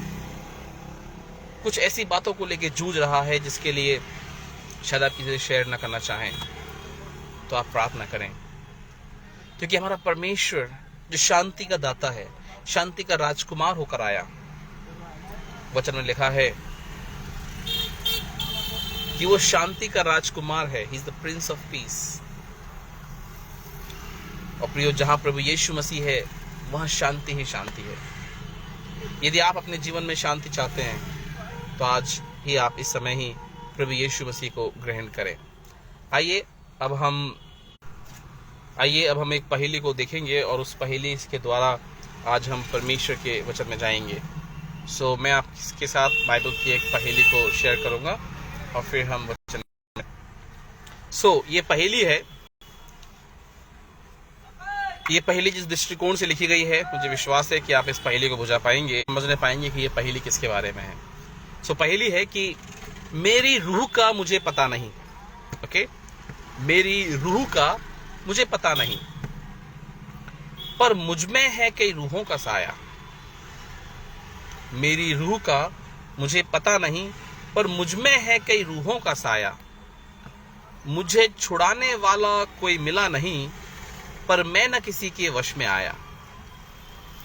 कुछ ऐसी बातों को लेकर जूझ रहा है जिसके लिए शायद आप किसी से शेयर ना करना चाहें, तो आप प्रार्थना करें, क्योंकि हमारा परमेश्वर जो शांति का दाता है, शांति का राजकुमार होकर आया। वचन में लिखा है कि वो शांति का राजकुमार है, he is the Prince of peace. और प्रियो, जहां प्रभु यीशु मसीह है वहां शांति ही शांति है। यदि आप अपने जीवन में शांति चाहते हैं तो आज ही आप इस समय ही प्रभु यीशु मसीह को ग्रहण करें। आइए अब हम एक पहेली को देखेंगे और उस पहेली के द्वारा आज हम परमेश्वर के वचन में जाएंगे। सो मैं आपके साथ बाइबल की एक पहेली को शेयर करूंगा और फिर हम वचन में। ये पहेली है, ये पहेली जिस दृष्टिकोण से लिखी गई है, मुझे विश्वास है कि आप इस पहेली को बुझा पाएंगे, समझने पाएंगे कि ये पहेली किसके बारे में है। पहेली है कि मेरी रूह का मुझे पता नहीं। ओके, मेरी रूह का मुझे पता नहीं, पर मुझ में है कई रूहों का साया। मेरी रूह का मुझे पता नहीं, पर मुझ में है कई रूहों का साया। मुझे छुड़ाने वाला कोई मिला नहीं, पर मैं न किसी के वश में आया।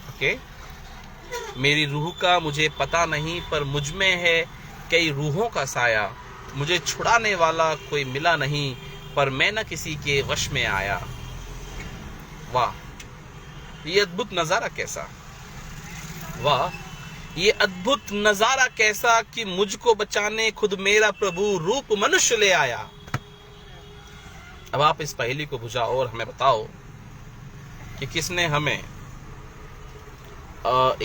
ओके, मेरी रूह का मुझे पता नहीं, पर मुझ में है कई रूहों का साया। मुझे छुड़ाने वाला कोई मिला नहीं, पर मैं न किसी के वश में आया। वाह, ये अद्भुत नजारा कैसा! वाह, ये अद्भुत नजारा कैसा कि मुझको बचाने खुद मेरा प्रभु रूप मनुष्य ले आया। अब आप इस पहेली को बुझाओ और हमें बताओ कि किसने हमें एक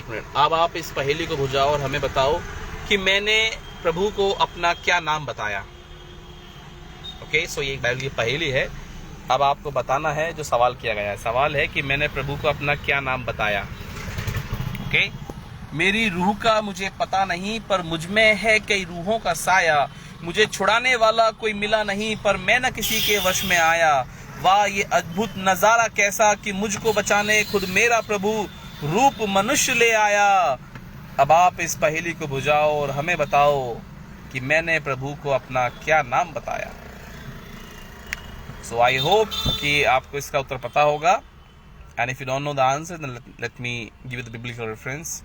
मिनट, अब आप इस पहेली को बुझाओ और हमें बताओ कि मैंने प्रभु को अपना क्या नाम बताया। ओके, ये एक बाइबल की पहेली है। अब आपको बताना है जो सवाल किया गया है। सवाल है कि मैंने प्रभु को अपना क्या नाम बताया। ओके, मेरी रूह का मुझे पता नहीं, पर मुझ में है कई रूहों का साया। मुझे छुड़ाने वाला कोई मिला नहीं, पर मैं न किसी के वश में आया। वाह, ये अद्भुत नजारा कैसा कि मुझको बचाने खुद मेरा प्रभु रूप मनुष्य ले आया। अब आप इस पहेली को बुझाओ और हमें बताओ कि मैंने प्रभु को अपना क्या नाम बताया। आई होप कि आपको इसका उत्तर पता होगा। And if you don't know the answer, then let me give you the biblical reference.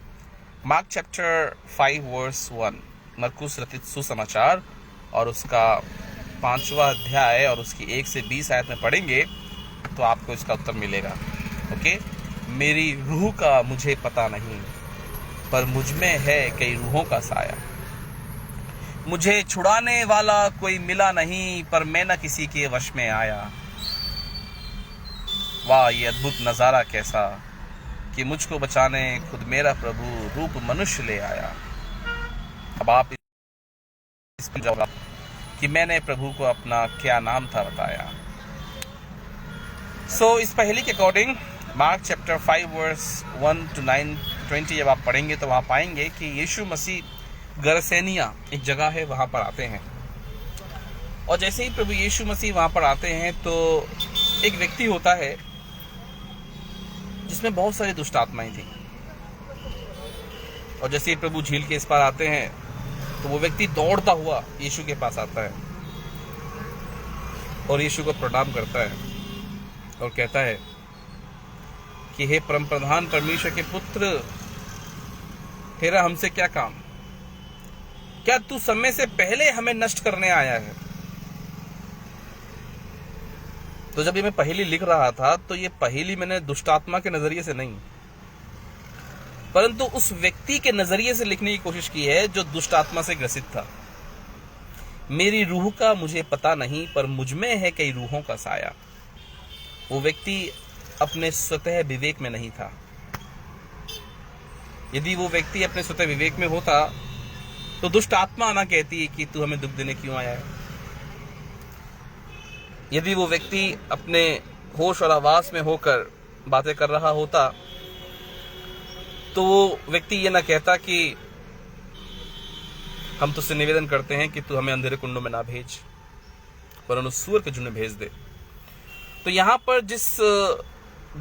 Mark chapter 5 verse 1, मरकुस रचित सुसमाचार और उसका 5वां अध्याय और उसकी 1 से 20 आयत में पढ़ेंगे तो आपको इसका उत्तर मिलेगा। ओके, मेरी रूह का मुझे पता नहीं, पर मुझ में है कई रूहों का साया। मुझे छुड़ाने वाला कोई मिला नहीं, पर मैं न किसी के वश में आया। वाह, ये अद्भुत नजारा कैसा कि मुझको बचाने खुद मेरा प्रभु रूप मनुष्य ले आया। अब आप इस पर जवाब कि मैंने प्रभु को अपना क्या नाम था बताया। इस पहेली के according Mark chapter 5 verse 1 to 9-20 जब आप पढ़ेंगे तो वहां पाएंगे कि यीशु मसीह गरसेनिया एक जगह है, वहां पर आते हैं। और जैसे ही प्रभु यीशु मसीह वहां पर आते हैं तो एक व्यक्ति होता है जिसमें बहुत सारी दुष्ट आत्माएं थी। और जैसे ही प्रभु झील के इस पार आते हैं तो वो व्यक्ति दौड़ता हुआ यीशु के पास आता है और यीशु को प्रणाम करता है और कहता है कि हे परम प्रधान परमेश्वर के पुत्र, तेरा हमसे क्या काम? क्या तू समय से पहले हमें नष्ट करने आया है? तो जब ये मैं पहेली लिख रहा था तो ये पहेली मैंने दुष्टात्मा के नजरिए से नहीं, परंतु उस व्यक्ति के नजरिए से लिखने की कोशिश की है जो दुष्टात्मा से ग्रसित था। मेरी रूह का मुझे पता नहीं, पर मुझ में है कई रूहों का साया। वो व्यक्ति अपने स्वतः विवेक में नहीं था, यदि वो व्यक्ति अपने स्वतः विवेक में होता तो दुष्ट आत्मा ना कहती कि तू हमें दुख देने क्यों आया है। यदि वो व्यक्ति अपने होश और आवास में होकर बातें कर रहा होता तो वो व्यक्ति ये ना कहता कि हम तुझसे निवेदन करते हैं कि तू हमें अंधेरे कुंडों में ना भेज, वरन सूअर के झुंड में भेज दे। तो यहां पर जिस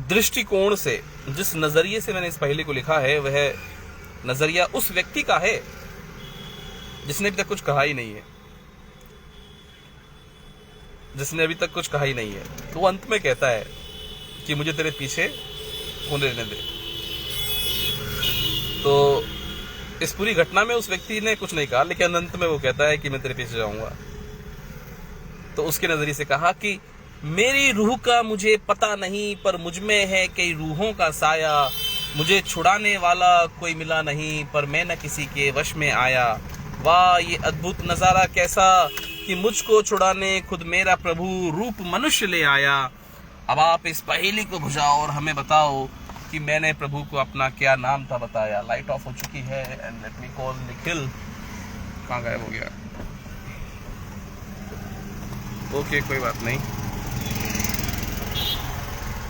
दृष्टिकोण से, जिस नजरिए से मैंने इस पहेली को लिखा है, वह नजरिया उस व्यक्ति का है जिसने अभी तक कुछ कहा ही नहीं है, जिसने अभी तक कुछ कहा ही नहीं है। तो वो अंत में कहता है कि मुझे तेरे पीछे होने रहने दे। तो इस पूरी घटना में उस व्यक्ति ने कुछ नहीं कहा, लेकिन अंत में वो कहता है कि मैं तेरे पीछे जाऊंगा। तो उसके नजरिए से कहा कि मेरी रूह का मुझे पता नहीं, पर मुझ में है कई रूहों का साया। मुझे छुड़ाने वाला कोई मिला नहीं, पर मैं न किसी के वश में आया। वाह, ये अद्भुत नजारा कैसा कि मुझको छुड़ाने खुद मेरा प्रभु रूप मनुष्य ले आया। अब आप इस पहेली को बुझाओ और हमें बताओ कि मैंने प्रभु को अपना क्या नाम था बताया। लाइट ऑफ हो चुकी है and let me call Nikhil. कहाँ गायब हो गया? ओके, कोई बात नहीं।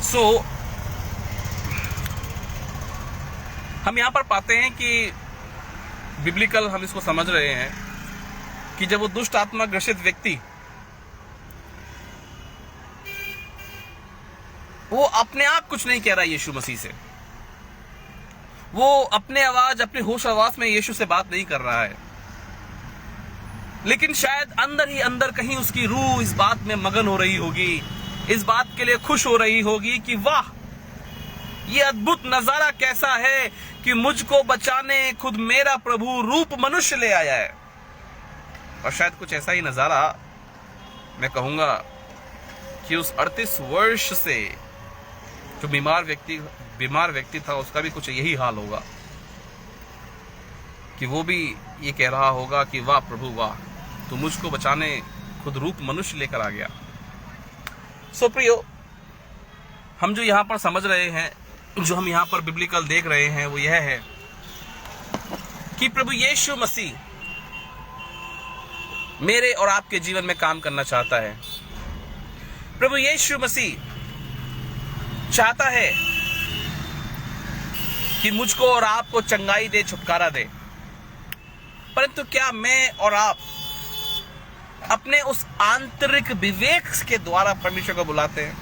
सो हम यहां पर पाते हैं कि बिब्लिकल हम इसको समझ रहे हैं कि जब वो दुष्ट आत्मा ग्रसित व्यक्ति वो अपने आप कुछ नहीं कह रहा यीशु मसीह से, वो अपने आवाज, अपने होश आवाज में यीशु से बात नहीं कर रहा है, लेकिन शायद अंदर ही अंदर कहीं उसकी रूह इस बात में मगन हो रही होगी, इस बात के लिए खुश हो रही होगी कि वाह, ये अद्भुत नजारा कैसा है कि मुझको बचाने खुद मेरा प्रभु रूप मनुष्य ले आया है। और शायद कुछ ऐसा ही नजारा मैं कहूंगा कि उस 38 वर्ष से जो बीमार व्यक्ति था, उसका भी कुछ यही हाल होगा कि वो भी ये कह रहा होगा कि वाह प्रभु वाह, तो मुझको बचाने खुद रूप मनुष्य लेकर आ गया। सो प्रियो, हम जो यहां पर समझ रहे हैं, जो हम यहां पर बिब्लिकल देख रहे हैं, वो यह है कि प्रभु यीशु मसीह मेरे और आपके जीवन में काम करना चाहता है। प्रभु यीशु मसीह चाहता है कि मुझको और आपको चंगाई दे, छुटकारा दे। परंतु क्या मैं और आप अपने उस आंतरिक विवेक के द्वारा परमेश्वर को बुलाते हैं?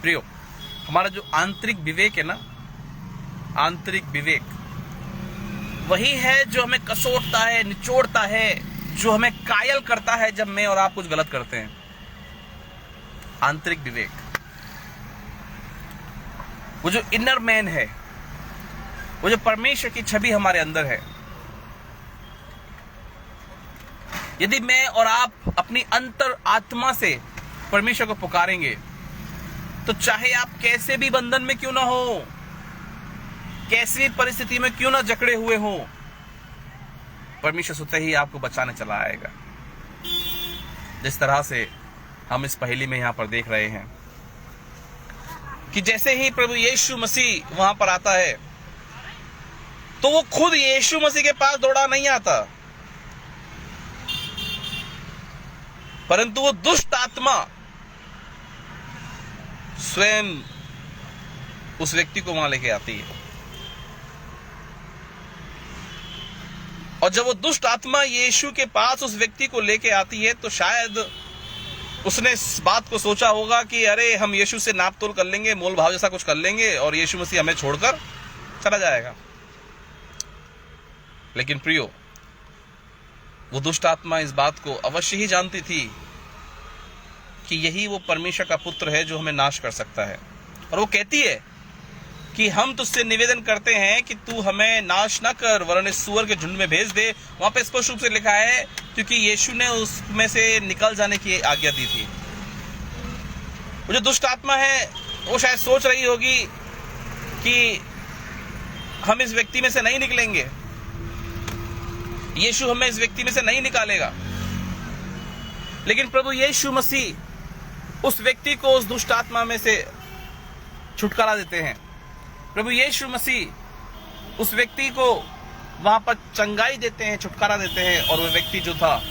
प्रियो, हमारा जो आंतरिक विवेक है ना, आंतरिक विवेक वही है जो हमें कसोटता है, निचोड़ता है, जो हमें कायल करता है जब मैं और आप कुछ गलत करते हैं। आंतरिक विवेक, वो जो इनर मैन है, वो जो परमेश्वर की छवि हमारे अंदर है। यदि मैं और आप अपनी अंतर आत्मा से परमेश्वर को पुकारेंगे, तो चाहे आप कैसे भी बंधन में क्यों ना हो, कैसी परिस्थिति में क्यों ना जकड़े हुए हो, परमेश्वर स्वतः ही आपको बचाने चला आएगा। जिस तरह से हम इस पहेली में यहां पर देख रहे हैं कि जैसे ही प्रभु यीशु मसीह वहां पर आता है, तो वो खुद यीशु मसीह के पास दौड़ा नहीं आता, परंतु वो दुष्ट आत्मा स्वयं उस व्यक्ति को वहां लेके आती है। और जब वो दुष्ट आत्मा यीशु के पास उस व्यक्ति को लेके आती है, तो शायद उसने इस बात को सोचा होगा कि अरे हम यीशु से नाप तोल कर लेंगे, मोल भाव जैसा कुछ कर लेंगे और यीशु मसीह हमें छोड़कर चला जाएगा। लेकिन प्रियो, वो दुष्ट आत्मा इस बात को अवश्य ही जानती थी कि यही वो परमेश्वर का पुत्र है जो हमें नाश कर सकता है। और वो कहती है कि हम तुझसे निवेदन करते हैं कि तू हमें नाश ना कर, वरन इस सूअर के झुंड में भेज दे। वहां पे स्पष्ट रूप से लिखा है क्योंकि यीशु ने उसमें से निकल जाने की आज्ञा दी थी। वो जो दुष्ट आत्मा है, वो शायद सोच रही होगी कि हम इस व्यक्ति में से नहीं निकलेंगे, यीशु हमें इस व्यक्ति में से नहीं निकालेगा। लेकिन प्रभु यीशु मसीह उस व्यक्ति को उस दुष्ट आत्मा में से छुटकारा देते हैं। प्रभु यीशु मसीह उस व्यक्ति को वहां पर चंगाई देते हैं, छुटकारा देते हैं, और वो व्यक्ति जो था,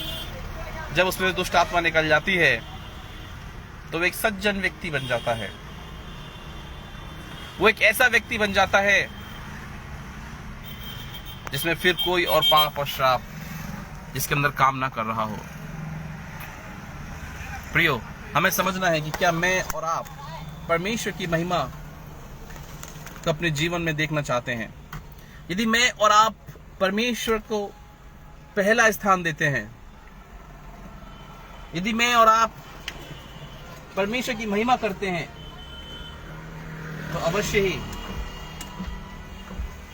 जब उसमें दुष्ट आत्मा निकल जाती है तो वो एक सज्जन व्यक्ति बन जाता है। वो एक ऐसा व्यक्ति बन जाता है जिसमें फिर कोई और पाप और श्राप जिसके अंदर काम ना कर रहा हो। प्रियो, हमें समझना है कि क्या मैं और आप परमेश्वर की महिमा को अपने जीवन में देखना चाहते हैं। यदि मैं और आप परमेश्वर को पहला स्थान देते हैं, यदि मैं और आप परमेश्वर की महिमा करते हैं, तो अवश्य ही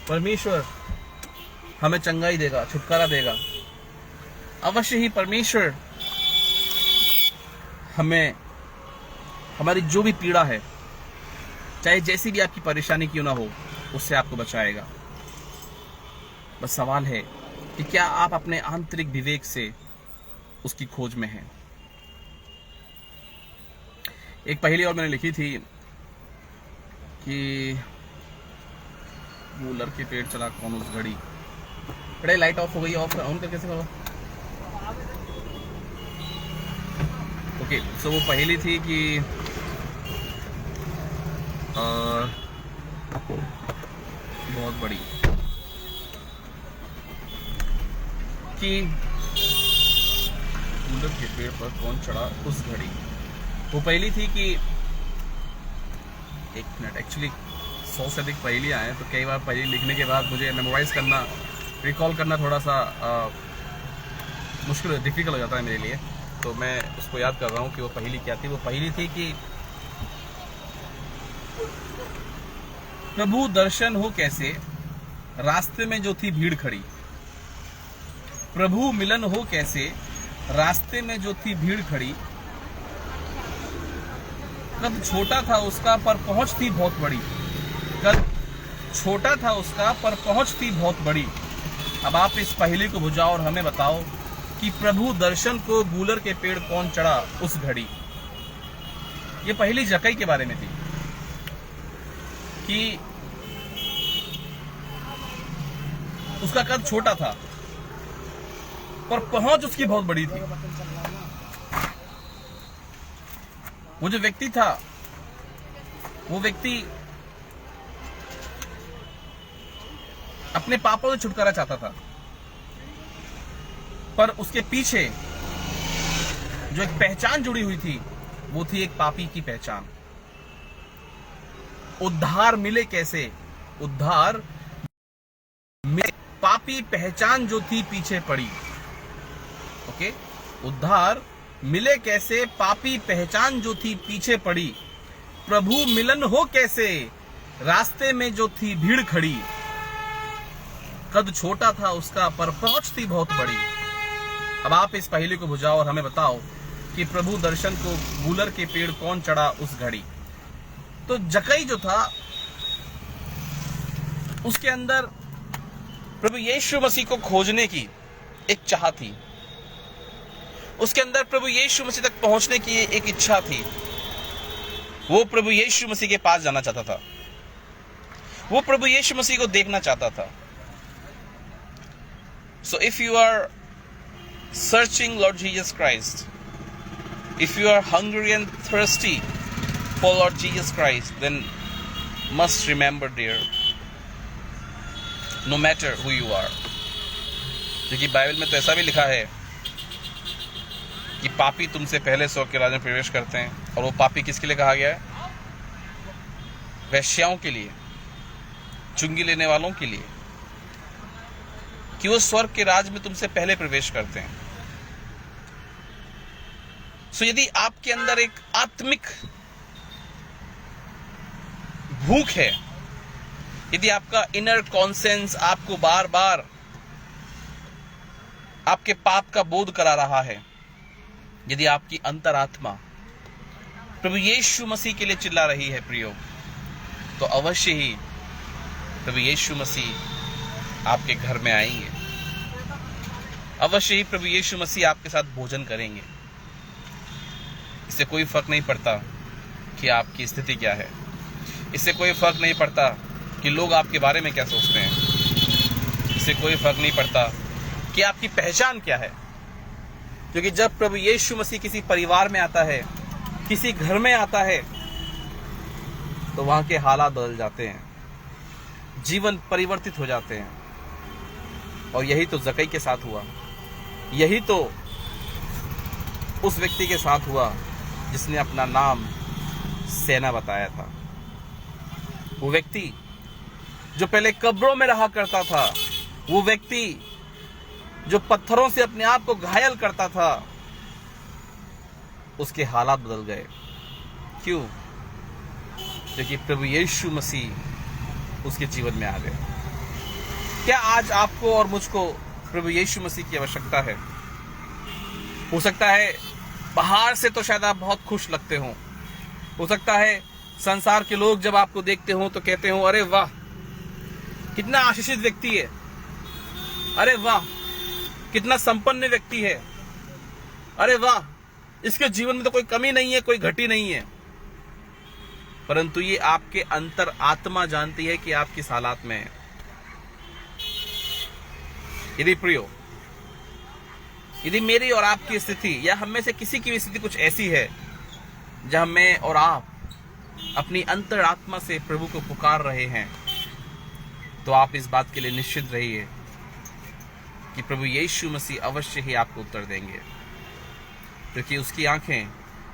परमेश्वर हमें चंगाई देगा, छुटकारा देगा। अवश्य ही परमेश्वर हमें हमारी जो भी पीड़ा है, चाहे जैसी भी आपकी परेशानी क्यों ना हो, उससे आपको बचाएगा। बस सवाल है कि क्या आप अपने आंतरिक विवेक से उसकी खोज में हैं। एक पहेली और मैंने लिखी थी कि वो लड़के पेड़ चला कौन उस घड़ी। बड़े लाइट ऑफ हो गई, ऑफ ऑन कर कैसे करो। ओके, सो वो पहेली थी कि बहुत बड़ी कि कूलर के पेड़ पर कौन चढ़ा उस घड़ी। वो पहेली थी कि एक मिनट, एक्चुअली 100 से अधिक पहेलियां हैं, तो कई बार पहेली लिखने के बाद मुझे मेमोराइज करना, रिकॉल करना थोड़ा सा मुश्किल, डिफिकल्ट हो जाता है मेरे लिए। तो मैं उसको याद कर रहा हूँ कि वो पहेली क्या थी। वो पहेली थी कि प्रभु दर्शन हो कैसे, रास्ते में जो थी भीड़ खड़ी। प्रभु मिलन हो कैसे, रास्ते में जो थी भीड़ खड़ी। कद छोटा था उसका पर पहुंच थी बहुत बड़ी। कद छोटा था उसका पर पहुंच थी बहुत बड़ी। अब आप इस पहेली को बुझाओ और हमें बताओ कि प्रभु दर्शन को गूलर के पेड़ कौन चढ़ा उस घड़ी। ये पहेली जक्कई के बारे में थी कि उसका कद छोटा था पर पहुंच उसकी बहुत बड़ी थी। वो जो व्यक्ति था, वो व्यक्ति अपने पापों से छुटकारा चाहता था, पर उसके पीछे जो एक पहचान जुड़ी हुई थी, वो थी एक पापी की पहचान। उद्धार मिले कैसे, उद्धार में पापी पहचान जो थी पीछे पड़ी। ओके, उद्धार मिले कैसे, पापी पहचान जो थी पीछे पड़ी। प्रभु मिलन हो कैसे, रास्ते में जो थी भीड़ खड़ी। कद छोटा था उसका पर पहुंच थी बहुत बड़ी। अब आप इस पहेली को बुझाओ और हमें बताओ कि प्रभु दर्शन को गूलर के पेड़ कौन चढ़ा उस घड़ी। तो जक्कई जो था, उसके अंदर प्रभु यीशु मसीह को खोजने की एक चाह थी। उसके अंदर प्रभु यीशु मसीह तक पहुंचने की एक इच्छा थी। वो प्रभु यीशु मसीह के पास जाना चाहता था। वो प्रभु यीशु मसीह को देखना चाहता था। So if you are searching Lord Jesus Christ, if you are hungry and thirsty for Lord Jesus Christ, then must remember, dear, no matter who you are, क्योंकि बाइबल में तो ऐसा भी लिखा है कि पापी तुमसे पहले स्वर्ग के राज्य में प्रवेश करते हैं। और वो पापी किसके लिए कहा गया है? वेश्याओं के लिए, चुंगी लेने वालों के लिए, कि वो स्वर्ग के राज में तुमसे पहले प्रवेश करते हैं। सो यदि आपके अंदर एक आत्मिक भूख है, यदि आपका इनर कॉन्सेंस आपको बार बार आपके पाप का बोध करा रहा है, यदि आपकी अंतरात्मा प्रभु यीशु मसीह के लिए चिल्ला रही है प्रियो, तो अवश्य ही प्रभु यीशु मसीह आपके घर में आएंगे। अवश्य ही प्रभु यीशु मसीह आपके साथ भोजन करेंगे। इससे कोई फर्क नहीं पड़ता कि आपकी स्थिति क्या है। इससे कोई फर्क नहीं पड़ता कि लोग आपके बारे में क्या सोचते हैं। इससे कोई फर्क नहीं पड़ता कि आपकी पहचान क्या है। क्योंकि जब प्रभु यीशु मसीह किसी परिवार में आता है, किसी घर में आता है, तो वहां के हालात बदल जाते हैं, जीवन परिवर्तित हो जाते हैं। और यही तो जकई के साथ हुआ, यही तो उस व्यक्ति के साथ हुआ जिसने अपना नाम सेना बताया था। वो व्यक्ति जो पहले कब्रों में रहा करता था, वो व्यक्ति जो पत्थरों से अपने आप को घायल करता था, उसके हालात बदल गए। क्यों? क्योंकि प्रभु यीशु मसीह उसके जीवन में आ गए। क्या आज आपको और मुझको प्रभु यीशु मसीह की आवश्यकता है? हो सकता है बाहर से तो शायद आप बहुत खुश लगते हो सकता है संसार के लोग जब आपको देखते हो तो कहते हो, अरे वाह कितना आशीषित व्यक्ति है, अरे वाह कितना संपन्न व्यक्ति है, अरे वाह इसके जीवन में तो कोई कमी नहीं है, कोई घटी नहीं है। परंतु ये आपके अंतर आत्मा जानती है कि आप किस हालात में हैं। यदि प्रियो, यदि मेरी और आपकी स्थिति या हम में से किसी की भी स्थिति कुछ ऐसी है जहां मैं और आप अपनी अंतर आत्मा से प्रभु को पुकार रहे हैं, तो आप इस बात के लिए निश्चित रहिए कि प्रभु यीशु मसीह अवश्य ही आपको उत्तर देंगे। क्योंकि उसकी आंखें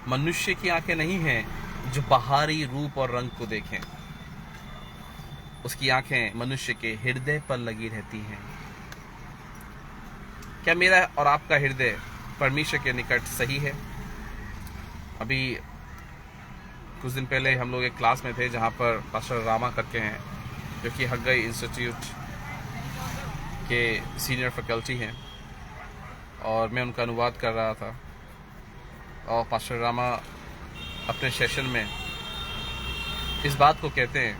मनुष्य की आंखें नहीं हैं जो बाहरी रूप और रंग को देखें। उसकी आंखें मनुष्य के हृदय पर लगी रहती हैं। क्या मेरा और आपका हृदय परमेश्वर के निकट सही है? अभी कुछ दिन पहले हम लोग एक क्लास में थे जहां पर पास्टर रामा करके हैं, जो कि हग्गई इंस्टीट्यूट के सीनियर फैकल्टी हैं, और मैं उनका अनुवाद कर रहा था। और पास्टर रामा अपने सेशन में इस बात को कहते हैं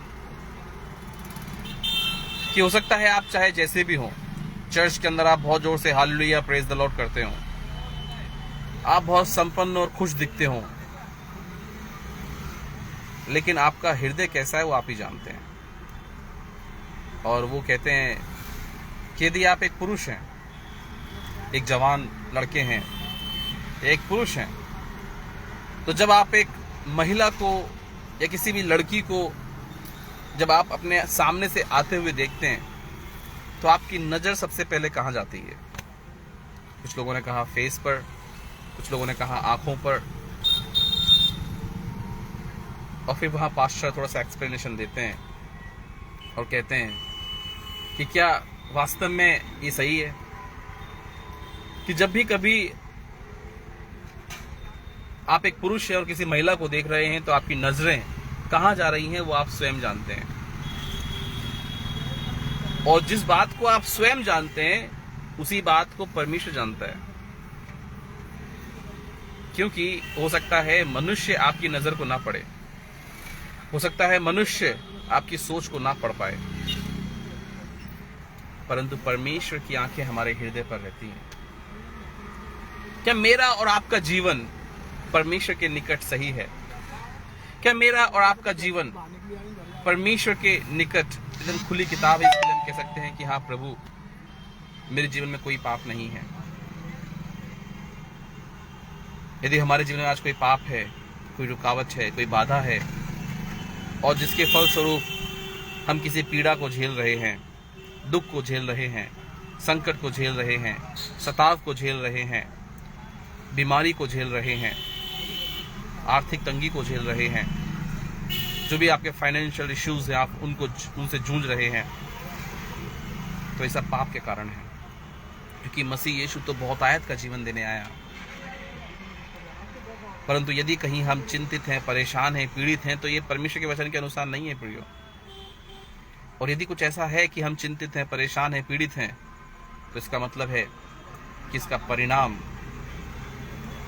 कि हो सकता है आप चाहे जैसे भी हो, चर्च के अंदर आप बहुत जोर से हालेलुया प्रेज द लॉर्ड करते हो, आप बहुत संपन्न और खुश दिखते हो, लेकिन आपका हृदय कैसा है वो आप ही जानते हैं। और वो कहते हैं कि यदि आप एक पुरुष हैं, एक जवान लड़के हैं, एक पुरुष हैं, तो जब आप एक महिला को या किसी भी लड़की को जब आप अपने सामने से आते हुए देखते हैं, तो आपकी नजर सबसे पहले कहां जाती है? कुछ लोगों ने कहा फेस पर, कुछ लोगों ने कहा आंखों पर, और फिर वहां पास्टर थोड़ा सा एक्सप्लेनेशन देते हैं और कहते हैं कि क्या वास्तव में ये सही है कि जब भी कभी आप एक पुरुष है और किसी महिला को देख रहे हैं तो आपकी नजरें कहां जा रही हैं वो आप स्वयं जानते हैं। और जिस बात को आप स्वयं जानते हैं उसी बात को परमेश्वर जानता है। क्योंकि हो सकता है मनुष्य आपकी नजर को ना पढ़े, हो सकता है मनुष्य आपकी सोच को ना पढ़ पाए, परंतु परमेश्वर की आंखें हमारे हृदय पर रहती हैं। क्या मेरा और आपका जीवन परमेश्वर के निकट सही है? क्या मेरा और आपका जीवन परमेश्वर के निकट एकदम खुली किताब है, इसके लिए हम कह सकते हैं कि हाँ प्रभु मेरे जीवन में कोई पाप नहीं है? यदि हमारे जीवन में आज कोई पाप है, कोई रुकावट है, कोई बाधा है, और जिसके फलस्वरूप हम किसी पीड़ा को झेल रहे हैं, दुख को झेल रहे हैं, संकट को झेल रहे हैं, सताव को झेल रहे हैं, बीमारी को झेल रहे हैं, आर्थिक तंगी को झेल रहे हैं, जो भी आपके फाइनेंशियल इश्यूज हैं आप उनसे जूझ रहे हैं, तो ये सब पाप के कारण है। क्योंकि मसीह यीशु तो बहुत आयत का जीवन देने आया, परंतु यदि कहीं हम चिंतित हैं, परेशान हैं, पीड़ित हैं, तो ये परमेश्वर के वचन के अनुसार नहीं है प्रियो। और यदि कुछ ऐसा है कि हम चिंतित हैं, परेशान हैं, पीड़ित हैं, तो इसका मतलब है कि इसका परिणाम,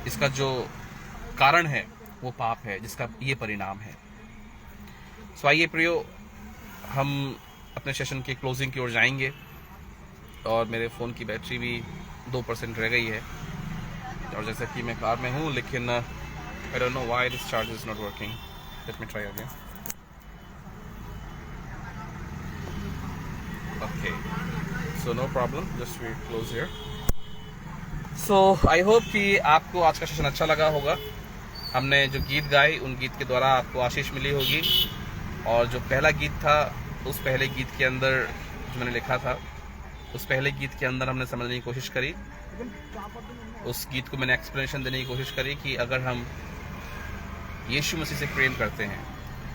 इसका जो कारण है वो पाप है, जिसका ये परिणाम है। सो आइए प्रियो, हम अपने सेशन के क्लोजिंग की ओर जाएंगे, और मेरे फ़ोन की बैटरी भी 2% रह गई है, और जैसा कि मैं कार में हूँ, लेकिन I don't know why this charger is not working. Let me try again. Okay. so no problem, just we close here. So I hope कि आपको आज का सेशन अच्छा लगा होगा। हमने जो गीत गाए उन गीत के द्वारा आपको आशीष मिली होगी, और जो पहला गीत था उस पहले गीत के अंदर जो मैंने लिखा था उस पहले गीत के अंदर हमने समझने की कोशिश करी, उस गीत को मैंने एक्सप्लेनेशन देने की कोशिश करी कि अगर हम यीशु मसीह से प्रेम करते हैं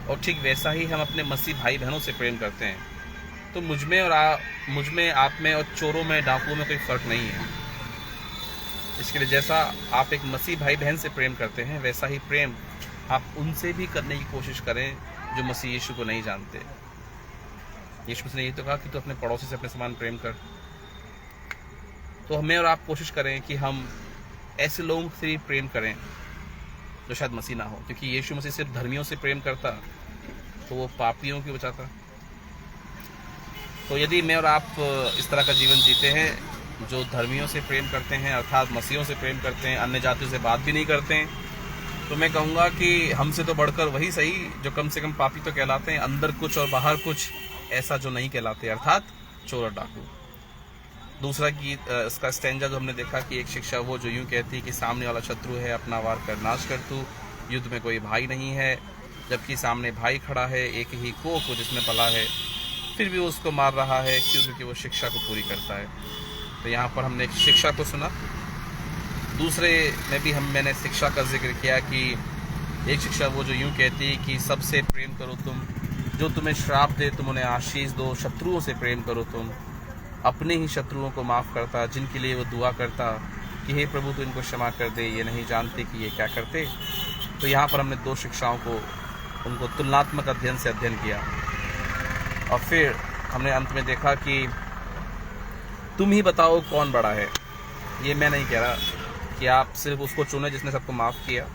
और ठीक वैसा ही हम अपने मसीह भाई बहनों से प्रेम करते हैं, तो मुझ में आप में और चोरों में डाकुओं में कोई फ़र्क नहीं है। इसके लिए जैसा आप एक मसीह भाई बहन से प्रेम करते हैं, वैसा ही प्रेम आप उनसे भी करने की कोशिश करें जो मसीह यीशु को नहीं जानते। यीशु मसीह ने यही तो कहा कि तू अपने पड़ोसी से अपने समान प्रेम कर। तो हमें और आप कोशिश करें कि हम ऐसे लोगों से भी प्रेम करें जो शायद मसीह ना हो, क्योंकि यीशु मसीह सिर्फ धर्मियों से प्रेम करता तो वो पापियों की बचाता। तो यदि मैं और आप इस तरह का जीवन जीते हैं जो धर्मियों से प्रेम करते हैं, अर्थात मसीहों से प्रेम करते हैं, अन्य जातियों से बात भी नहीं करते हैं, तो मैं कहूँगा कि हमसे तो बढ़कर वही सही जो कम से कम पापी तो कहलाते हैं, अंदर कुछ और बाहर कुछ ऐसा जो नहीं कहलाते, अर्थात चोर और डाकू। दूसरा गीत इसका स्टैंजा जो हमने देखा कि एक शिक्षा वो जो यूँ कहती है कि सामने वाला शत्रु है, अपना वार कर नाश कर तू, युद्ध में कोई भाई नहीं है, जबकि सामने भाई खड़ा है, एक ही कोख जिसमें पला है, फिर भी उसको मार रहा है क्योंकि वो शिक्षा को पूरी करता है। तो यहाँ पर हमने एक शिक्षा को सुना। दूसरे में भी मैंने शिक्षा का जिक्र किया कि एक शिक्षा वो जो यूँ कहती है कि सबसे प्रेम करो तुम, जो तुम्हें श्राप दे तुम उन्हें आशीष दो, शत्रुओं से प्रेम करो तुम, अपने ही शत्रुओं को माफ़ करता, जिनके लिए वो दुआ करता कि हे प्रभु तू इनको क्षमा कर दे, ये नहीं जानते कि ये क्या करते। तो यहाँ पर हमने दो शिक्षाओं को उनको तुलनात्मक अध्ययन से अध्ययन किया, और फिर हमने अंत में देखा कि तुम ही बताओ कौन बड़ा है। ये मैं नहीं कह रहा कि आप सिर्फ उसको चुने जिसने सबको माफ़ किया।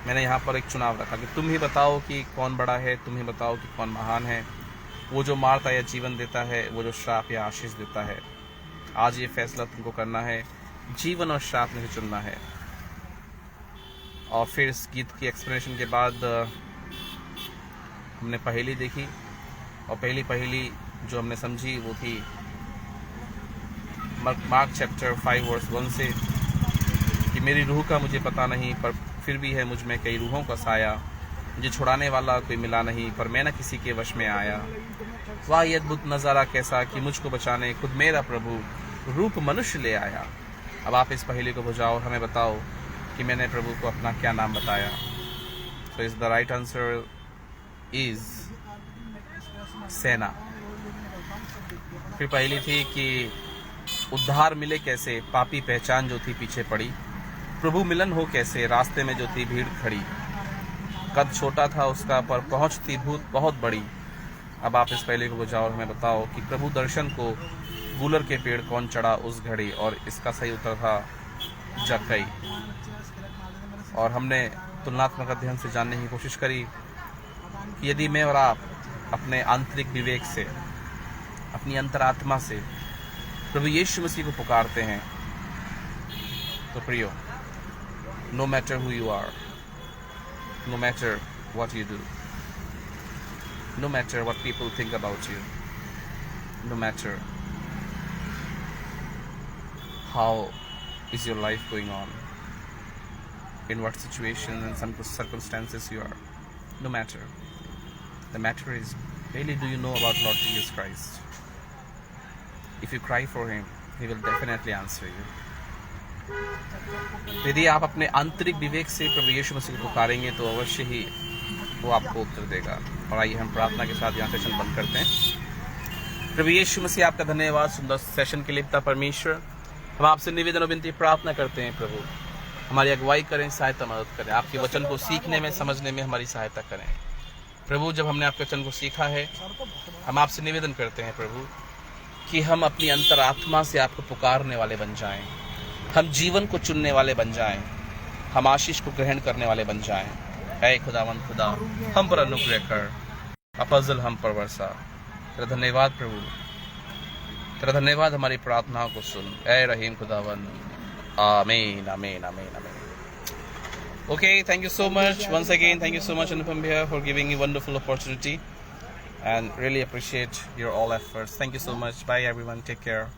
मैंने यहाँ पर एक चुनाव रखा कि तुम ही बताओ कि कौन बड़ा है, तुम ही बताओ कि कौन महान है, वो जो मारता या जीवन देता है, वो जो श्राप या आशीष देता है। आज ये फैसला तुमको करना है, जीवन और श्राप में से चुनना है। और फिर इस गीत की एक्सप्लेनेशन के बाद हमने पहेली देखी, और पहली जो हमने समझी वो थी मार्क चैप्टर 5 वर्स 1 से कि मेरी रूह का मुझे पता नहीं, पर फिर भी है मुझ में कई रूहों का साया, मुझे छुड़ाने वाला कोई मिला नहीं, पर मैं न किसी के वश में आया। वाह ये अद्भुत नज़ारा कैसा कि मुझको बचाने खुद मेरा प्रभु रूप मनुष्य ले आया। अब आप इस पहेली को बुझाओ और हमें बताओ कि मैंने प्रभु को अपना क्या नाम बताया। So is the right answer is सेना। फिर पहेली थी कि उद्धार मिले कैसे, पापी पहचान जो थी पीछे पड़ी, प्रभु मिलन हो कैसे, रास्ते में जो थी भीड़ खड़ी, कद छोटा था उसका पर पहुंच थी भूत बहुत बड़ी। अब आप इस पहले को बुझाओ और हमें बताओ कि प्रभु दर्शन को गूलर के पेड़ कौन चढ़ा उस घड़ी, और इसका सही उत्तर था जक्कई। और हमने तुलनात्मक अध्ययन से जानने की कोशिश करी कि यदि मैं और आप अपने आंतरिक विवेक से, अपनी अंतरात्मा से प्रभु यीशु मसीह को पुकारते हैं, तो प्रियो, no matter who you are, no matter what you do, no matter what people think about you, no matter how is your life going on, in what situation and some circumstances you are, no matter. The matter is, really do you know about Lord Jesus Christ? If you cry for him, he will definitely answer you. यदि आप अपने आंतरिक विवेक से प्रभु यीशु मसीह को पुकारेंगे तो अवश्य ही वो आपको उत्तर देगा। और आइए हम प्रार्थना के साथ यहाँ सेशन बंद करते हैं। प्रभु यीशु मसीह आपका धन्यवाद सुंदर सेशन के लिए। पिता परमेश्वर, हम आपसे निवेदन और विनती प्रार्थना करते हैं प्रभु, हमारी अगुवाई करें, सहायता मदद करें, आपके वचन को सीखने में, समझने में हमारी सहायता करें प्रभु। जब हमने आपके वचन को सीखा है, हम आपसे निवेदन करते हैं प्रभु कि हम अपनी अंतरात्मा से आपको पुकारने वाले बन जाएं, हम जीवन को चुनने वाले बन जाएं, हम आशीष को ग्रहण करने वाले बन जाएं। ऐ खुदावंद खुदा, हम पर अनुग्रह कर, अपजल हम पर वर्षा। तेरा धन्यवाद प्रभु, तेरा धन्यवाद, हमारी प्रार्थनाओं को सुन। ऐ रहीम खुदावंद, आमीन आमीन आमीन आमीन। Okay, thank you so much once again. Thank you so much Anupam bhaiya for giving me wonderful opportunity and really appreciate your all efforts. Thank you so much. Bye everyone. Take care.